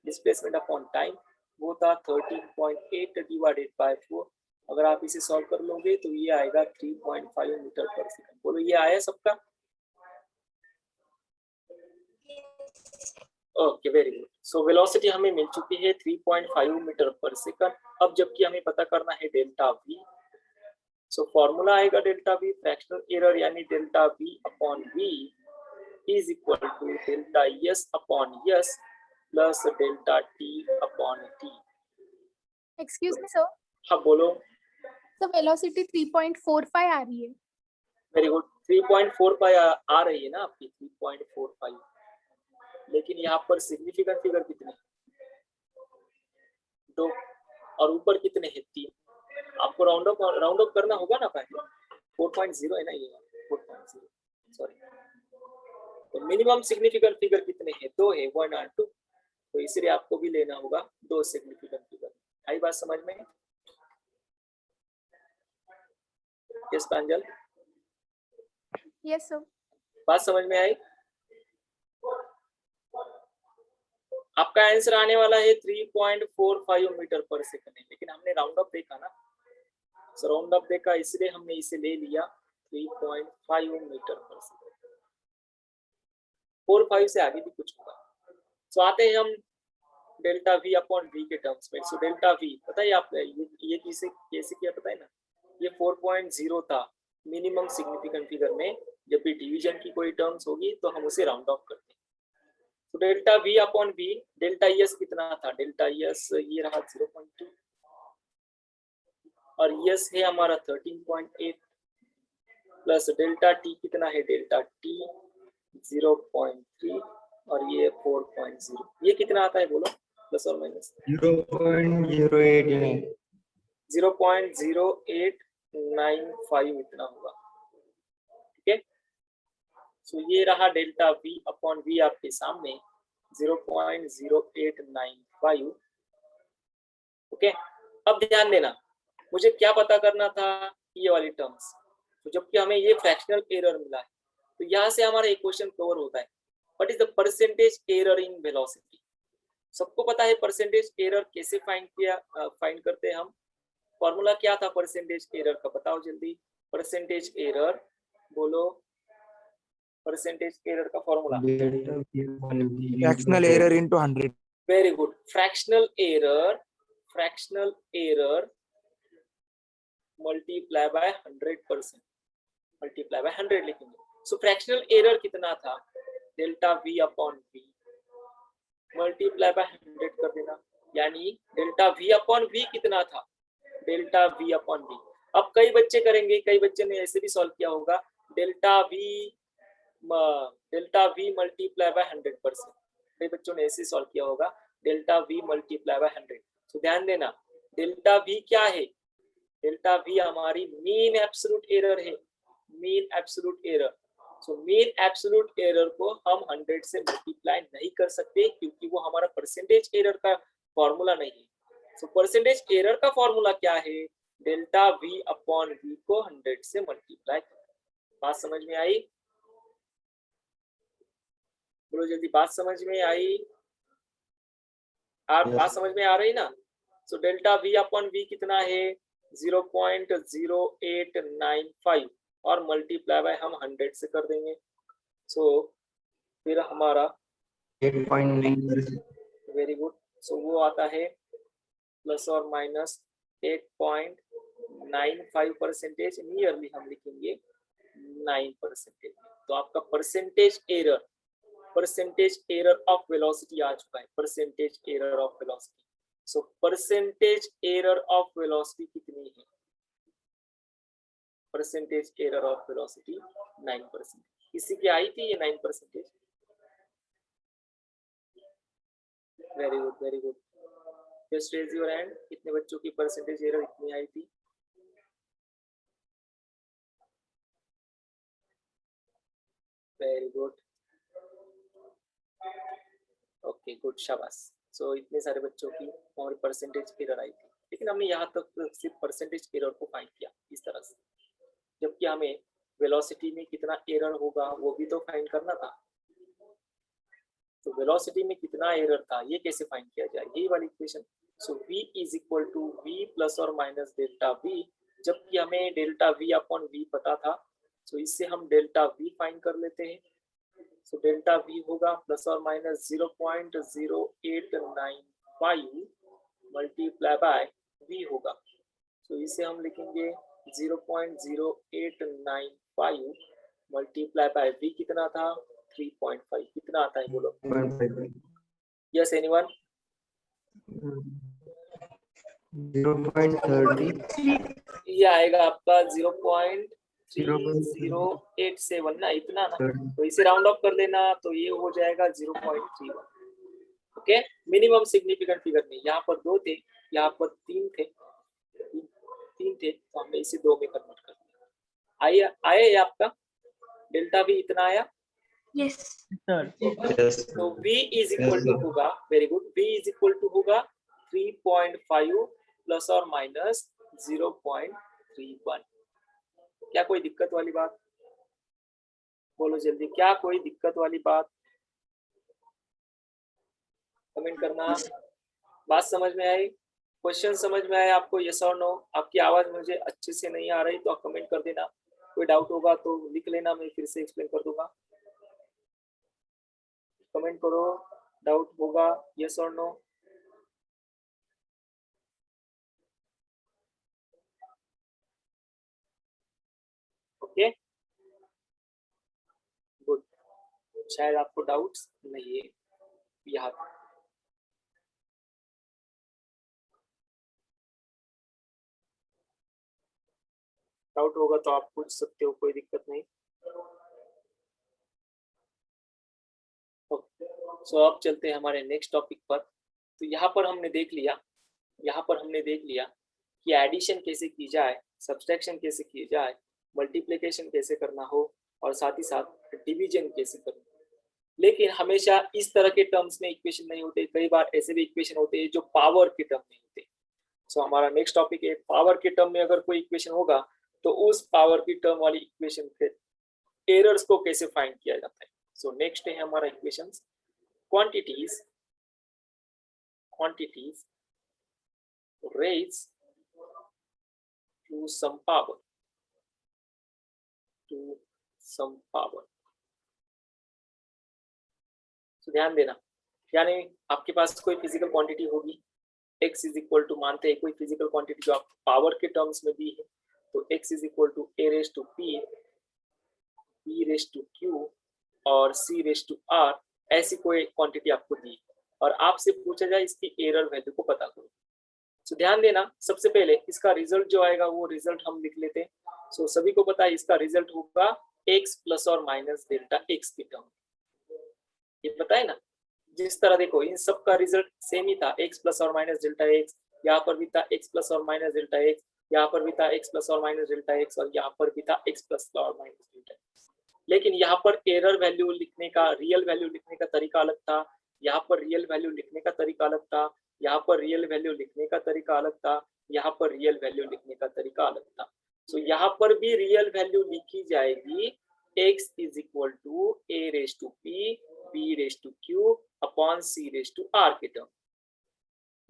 displacement upon time. वो था 13.8 डिवाइडेड बाय 4. अगर आप इसे सॉल्व कर लोगे तो ये आएगा 3.5 मीटर पर सेकंड. बोलो ये आया सबका? Okay very good. So velocity हमें मिल चुकी है 3.5 मीटर पर सेकंड. अब जबकि हमें पता करना है डेल्टा वी. सो फॉर्मूला आएगा डेल्टा वी, फ्रैक्शनल एरर यानी delta v upon v is equal to delta s upon s plus delta t upon t. Excuse me sir. हाँ बोलो. तो वेलोसिटी 3.45 आ रही है। वेरी गुड, 3.45 आ रही है ना आपकी 3.45, लेकिन यहाँ पर सिग्निफिकेंट फिगर कितने हैं? 2, और ऊपर कितने हैं? 3। आपको राउंड अप करना होगा ना पहले। 4.0 है ना ये, 4.0 सॉरी। तो मिनिमम सिग्निफिकेंट फिगर कितने हैं? 2 है, 1 और 2। तो इसलिए आपको भी लेना होगा 2 सिग्निफिकेंट फिगर। आई बात समझ में? यस प्रांजल, यस सर। बात समझ में आई? आपका आंसर आने वाला है 3.45 मीटर पर सेकंड, लेकिन हमने राउंड अप देखा ना, सो राउंड अप देखा इसलिए हमने इसे ले लिया 3.5 मीटर पर सेकंड। 4-5 से आगे भी कुछ होगा। सो आते हैं हम डेल्टा वी अपॉन वी के टर्म्स में। सो डेल्टा वी पता है आप ये कैसे किया पता है ना, ये 4.0 था मिनिमम सिग्निफिकेंट फिगर में। जब भी डिवीजन की कोई टर्म्स होगी तो हम उसे राउंड ऑफ करते हैं। तो delta v upon v, delta s कितना था? डेल्टा एस ये रहा 0.2, और एस है हमारा 13.8, प्लस डेल्टा टी कितना है? डेल्टा टी 0.3, और ये 4.0। ये कितना आता है बोलो, प्लस और माइनस? 0.089। 0.0895 इतना होगा। ठीक है, सो ये रहा डेल्टा वी अपॉन वी आपके सामने 0.0895। ओके, अब ध्यान देना, मुझे क्या पता करना था? ये वाली टर्म्स। तो जबकि हमें ये फ्रैक्शनल एरर मिला है, तो यहाँ से हमारा एक क्वेश्चन कवर होता है, what is the percentage error in velocity. सबको पता है परसेंटेज एरर कैसे फाइंड करते हैं हम। फॉर्मूला क्या था परसेंटेज एरर का? बताओ जल्दी, परसेंटेज एरर बोलो, परसेंटेज एरर का formula. Fractional error into 100। Very good, fractional error multiply by 100%, multiply by 100 लिखेंगे। सो फ्रैक्शनल एरर कितना था? Delta v upon v multiply by 100 कर देना, यानी डेल्टा वी अपॉन वी कितना था? Delta v upon v. अब कई बच्चे करेंगे, कई बच्चे ने ऐसे भी सॉल्व किया होगा, डेल्टा वी मल्टीप्लाई बाय 100%। कई बच्चों ने ऐसे सॉल्व किया होगा, डेल्टा वी मल्टीप्लाई बाय 100। तो ध्यान देना, डेल्टा वी क्या है? डेल्टा वी हमारी मीन एब्सोल्यूट एरर है, mean absolute error. So mean absolute error को हम 100 से मल्टीप्लाई नहीं कर सकते, क्योंकि वो हमारा परसेंटेज एरर का फॉर्मूला नहीं है। सो परसेंटेज एरर का फॉर्मूला क्या है? डेल्टा वी अपॉन वी को 100 से मल्टीप्लाई करना। बात समझ में आई? बोलो जल्दी, बात समझ में आई? आप बात समझ में आ रही ना? So delta v upon v कितना है? 0.0895, और मल्टीप्लाई बाय हम 100 से कर देंगे। सो फिर हमारा 8.9%। वेरी गुड, सो वो आता है प्लस और माइनस 8.95%, नियरली हम लिखेंगे 9%। तो आपका परसेंटेज एरर ऑफ वेलोसिटी आ चुका है, percentage error of velocity. So percentage error of velocity कितनी है? Percentage error of velocity 9%। किसी की आई थी ये 9%? Very good, very good, just raise your hand. कितने बच्चों की परसेंटेज एरर इतनी आई थी? वेरी गुड, ओके गुड, शाबाश। सो इतने सारे बच्चों की हमारी परसेंटेज एरर आई थी, लेकिन हमने यहाँ तक सिर्फ परसेंटेज एरर को फाइंड किया इस तरह से, जबकि हमें वेलोसिटी में कितना एरर होगा वो भी तो फाइंड करना था। तो वेलोसिटी में कितना एरर था ये कैसे फाइंड किया जाए, यही वाली equation. So v is equal to v plus और माइनस डेल्टा v, जबकि हमें डेल्टा v अपॉन v पता था, सो इससे हम डेल्टा v फाइंड कर लेते हैं। सो डेल्टा v होगा प्लस और माइनस 0.0895 मल्टीप्लाई बाय v होगा। सो इसे हम लिखेंगे 0.0895 मल्टीप्लाई बाय v कितना था? 3.5। कितना आता है बोलो? Yes anyone? 0.30 ये आएगा आपका 0.3087 ना, इतना ना, तो इसे राउंड ऑफ कर लेना तो ये हो जाएगा 0.31। ओके, मिनिमम सिग्निफिकेंट फिगर में यहाँ पर 2 थे, यहाँ पर 3 थे, 3 थे, तो हमने इसे 2 में कन्वर्ट कर दिया। आया आया ये आपका डेल्टा भी इतना आया। Yes. तो v इज इक्वल टू होगा, very good, v is equal to होगा 3.5 प्लस और माइनस 0.31। क्या कोई दिक्कत वाली बात? बोलो जल्दी, क्या कोई दिक्कत वाली बात? कमेंट करना। बात समझ में आई? क्वेश्चन समझ में आया आपको? यस और नो? आपकी आवाज मुझे अच्छे से नहीं आ रही तो आप कमेंट कर देना। कोई डाउट होगा तो लिख लेना, मैं फिर से एक्सप्लेन कर दूंगा। कमेंट करो, डाउट होगा, यस और नो? Okay, good. शायद आपको डाउट्स नहीं है यहाँ पे। डाउट होगा तो आप पूछ सकते हो, कोई दिक्कत नहीं। सो अब चलते हैं हमारे नेक्स्ट टॉपिक पर। तो यहाँ पर हमने देख लिया कि एडिशन कैसे की जाए, सब्सट्रैक्शन कैसे की जाए, मल्टीप्लिकेशन कैसे करना हो, और साथ ही साथ डिवीजन कैसे करना हो। लेकिन हमेशा इस तरह के टर्म्स में इक्वेशन नहीं होते, कई बार ऐसे भी इक्वेशन होते हैं जो पावर के टर्म में होते हैं। सो हमारा नेक्स्ट टॉपिक है, पावर के टर्म में अगर कोई इक्वेशन होगा तो उस पावर की टर्म वाली इक्वेशन के एरर्स को कैसे फाइंड किया जाता है। सो नेक्स्ट है हमारा equations, quantities raised to some power, so ध्यान देना, यानी आपके पास कोई फिजिकल क्वांटिटी होगी, x इज इक्वल टू, मानते हैं कोई फिजिकल क्वांटिटी जो आप पावर के टर्म्स में दी है, तो x is equal to a raise to p, b raise to q और c रेज टू r, ऐसी कोई क्वांटिटी आपको दी और आपसे पूछा जाए इसकी एरर वैल्यू को पता करो। सो ध्यान देना, सबसे पहले इसका रिजल्ट जो आएगा वो रिजल्ट हम लिख लेते हैं। सो सभी को पता है इसका रिजल्ट होगा x प्लस और माइनस डेल्टा x की टर्म। ये पता है ना, जिस तरह देखो इन सब का रिजल्ट सेम ही था, x प्लस और माइनस डेल्टा x, यहाँ पर भी था x प्लस और माइनस डेल्टा x, यहाँ पर भी था x प्लस और माइनस डेल्टा x, और यहाँ पर भी था x प्लस और माइनस डेल्टा x। लेकिन यहाँ पर एरर वैल्यू लिखने का, रियल वैल्यू लिखने का तरीका अलग था, यहाँ पर रियल वैल्यू लिखने का तरीका अलग था, यहाँ पर रियल वैल्यू लिखने का तरीका अलग था, यहाँ पर रियल वैल्यू लिखने का तरीका अलग था। सो यहाँ पर भी रियल वैल्यू लिखी जाएगी x is equal to a raise to p, b raise to q upon c raise to r के टर्म।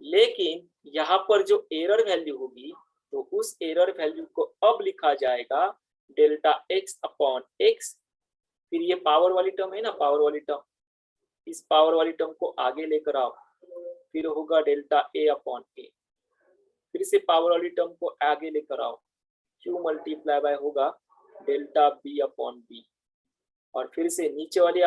लेकिन यहाँ पर जो एरर वैल्यू होगी तो उस एरर वैल्यू को अब लिखा जाएगा डेल्टा x अपॉन x, फिर ये पावर वाली टर्म है ना, पावर वाली टर्म, इस पावर वाली टर्म को आगे लेकर आओ, फिर होगा डेल्टा a अपॉन a, फिर से पावर वाली टर्म को आगे लेकर आओ, q मल्टीप्लाई बाय होगा डेल्टा b अपॉन b, और फिर से नीचे वाली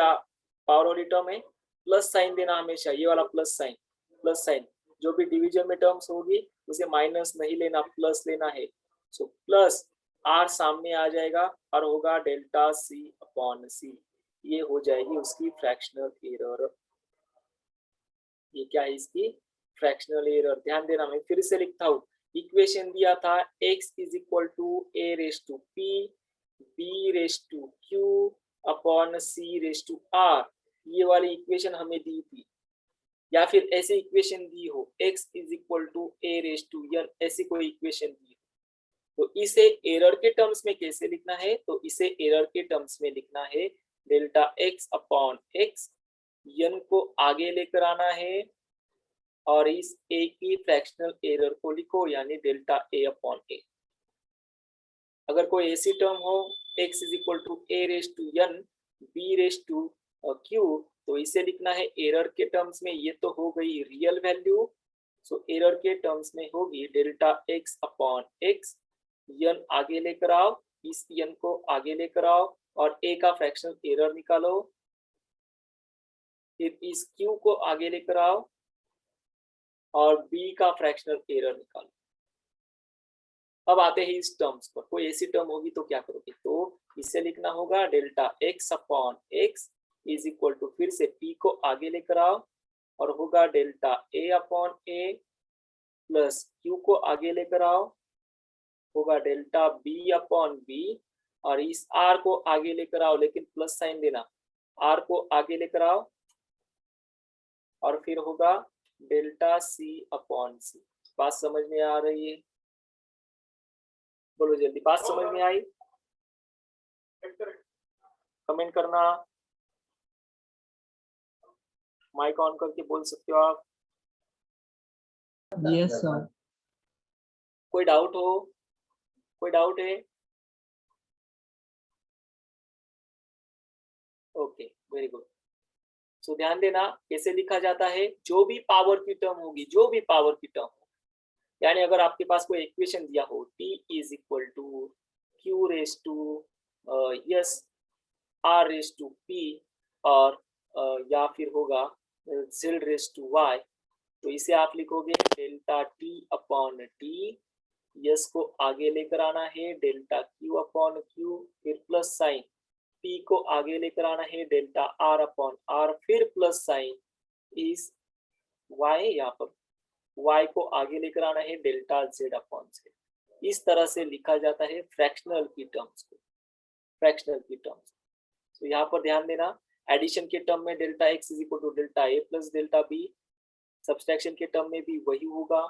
पावर वाली टर्म है, प्लस साइन देना हमेशा, ये वाला प्लस साइन, जो भी डिवीजन में टर्म्स होगी उसे माइनस नहीं लेना, प्लस लेना है। सो प्लस r सामने आ जाएगा और होगा डेल्टा c अपॉन c, ये हो जाएगी उसकी फ्रैक्शनल एरर। ये क्या है, इसकी फ्रैक्शनल एरर। ध्यान देना, मैं फिर से लिखता हूँ, इक्वेशन दिया था x is equal to a raise to p, b raise to q upon c raise to r, ये वाली इक्वेशन हमें दी थी, या फिर ऐसी इक्वेशन दी हो x is equal to a raise to n, ऐसी कोई इक्वेशन दी हो, तो इसे एरर के टर्म्स में कैसे लिखना है, तो इसे एरर के टर्म्स में लिखना है delta x upon x, n को आगे लेकर आना है और इस a की फ्रैक्शनल एरर को लिखो, यानी डेल्टा a अपॉन a। अगर कोई ऐसी टर्म हो x is equal to a raise to n, b raise to q, तो इसे लिखना है एरर के टर्म्स में। ये तो हो गई रियल वैल्यू, सो एरर के टर्म्स में होगी delta x upon x, n आगे लेकर आओ, इस n को आगे लेकर आओ और a का फ्रैक्शनल एरर निकालो, फिर इस q को आगे लेकर आओ और b का फ्रैक्शनल एरर निकालो। अब आते हैं इस टर्म्स पर, कोई ऐसी टर्म होगी तो क्या करोगे, तो इससे लिखना होगा delta x upon x is equal to, फिर से p को आगे लेकर आओ और होगा delta a upon a plus q को आगे लेकर आओ, होगा डेल्टा b अपॉन b, और इस r को आगे लेकर आओ लेकिन प्लस साइन देना, r को आगे लेकर आओ और फिर होगा डेल्टा c अपॉन c। बात समझ में आ रही है? बोलो जल्दी, बात समझ में आई? कमेंट करना, माइक ऑन करके बोल सकते हो आप। Yes sir. कोई डाउट हो? कोई डाउट है? Okay, very good. सो ध्यान देना कैसे लिखा जाता है, जो भी पावर की टर्म होगी, जो भी पावर की टर्म हो, यानी अगर आपके पास कोई इक्वेशन दिया हो t is equal to q raise to s r raise to p और या फिर होगा z रेस टू y, तो इसे आप लिखोगे delta t upon t, yes को आगे लेकर आना है डेल्टा q अपॉन q, फिर प्लस साइन, p को आगे लेकर आना है डेल्टा r अपॉन r, फिर प्लस साइन इस y, यहाँ पर y को आगे लेकर आना है डेल्टा z अपॉन z। इस तरह से लिखा जाता है फ्रैक्शनल की टर्म्स को, फ्रैक्शनल की टर्म्स। तो यहाँ पर ध्यान देना, एडिशन के टर्म में delta x is equal to delta a plus delta b, subtraction के टर्म में भी वही होगा,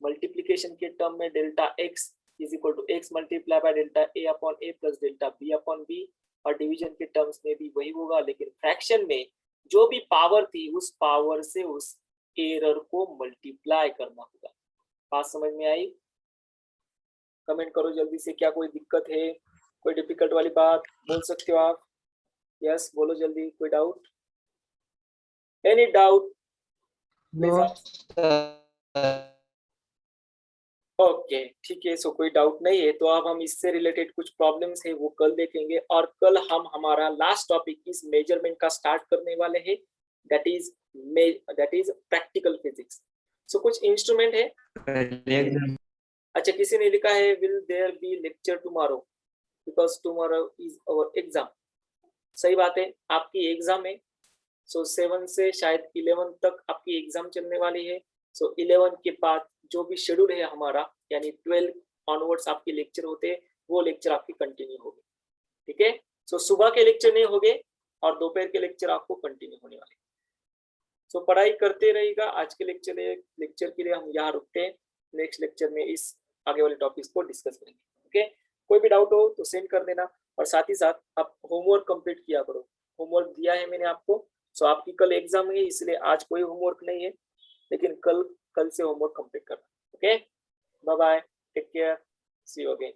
मल्टीप्लिकेशन के टर्म में delta x is equal to x multiply by delta a upon a plus delta b upon b, और डिवीजन के टर्म्स में भी वही होगा, लेकिन फ्रैक्शन में जो भी पावर थी उस पावर से उस एरर को मल्टीप्लाई करना होगा। बात समझ में आई? कमेंट करो जल्दी से, क्या कोई दिक्कत है, कोई डिफिकल्ट वाली बात बोल सकते हो आप? यस बोलो जल्दी, कोई डाउट? Any doubt? ओके ठीक है, सो कोई डाउट नहीं है तो अब हम इससे रिलेटेड कुछ प्रॉब्लम्स है वो कल देखेंगे, और कल हम हमारा लास्ट टॉपिक इस मेजरमेंट का स्टार्ट करने वाले हैं, that is practical physics. So कुछ इंस्ट्रूमेंट है। अच्छा, किसी ने लिखा है will there be lecture tomorrow, because tomorrow is our exam. सही बात है, आपकी एग्जाम है, सो 7 से शायद 11 तक आपकी एग्जाम चलने वाली है। सो 11 के बाद जो भी शेड्यूल है हमारा, यानी 12 ऑनवर्ड्स आपके लेक्चर होते हैं, वो लेक्चर आपकी कंटिन्यू होगी, ठीक है। सो सुबह के लेक्चर नहीं होंगे और दोपहर के लेक्चर आपको कंटिन्यू होने वाले। सो पढ़ाई करते रहेगा। आज के लेक्चर के लिए हम यहाँ रुकते हैं, नेक्स्ट लेक्चर में इस आगे वाले टॉपिक्स को डिस्कस करेंगे, ओके। कोई भी डाउट हो तो सेंड कर देना, और साथ ही साथ आप होमवर्क कंप्लीट किया करो। होमवर्क दिया है मैंने आपको, सो आपकी कल एग्जाम है, इसलिए आज कोई होमवर्क नहीं है, लेकिन कल से होमवर्क कंप्लीट करना, okay. Bye bye, take care, see you again.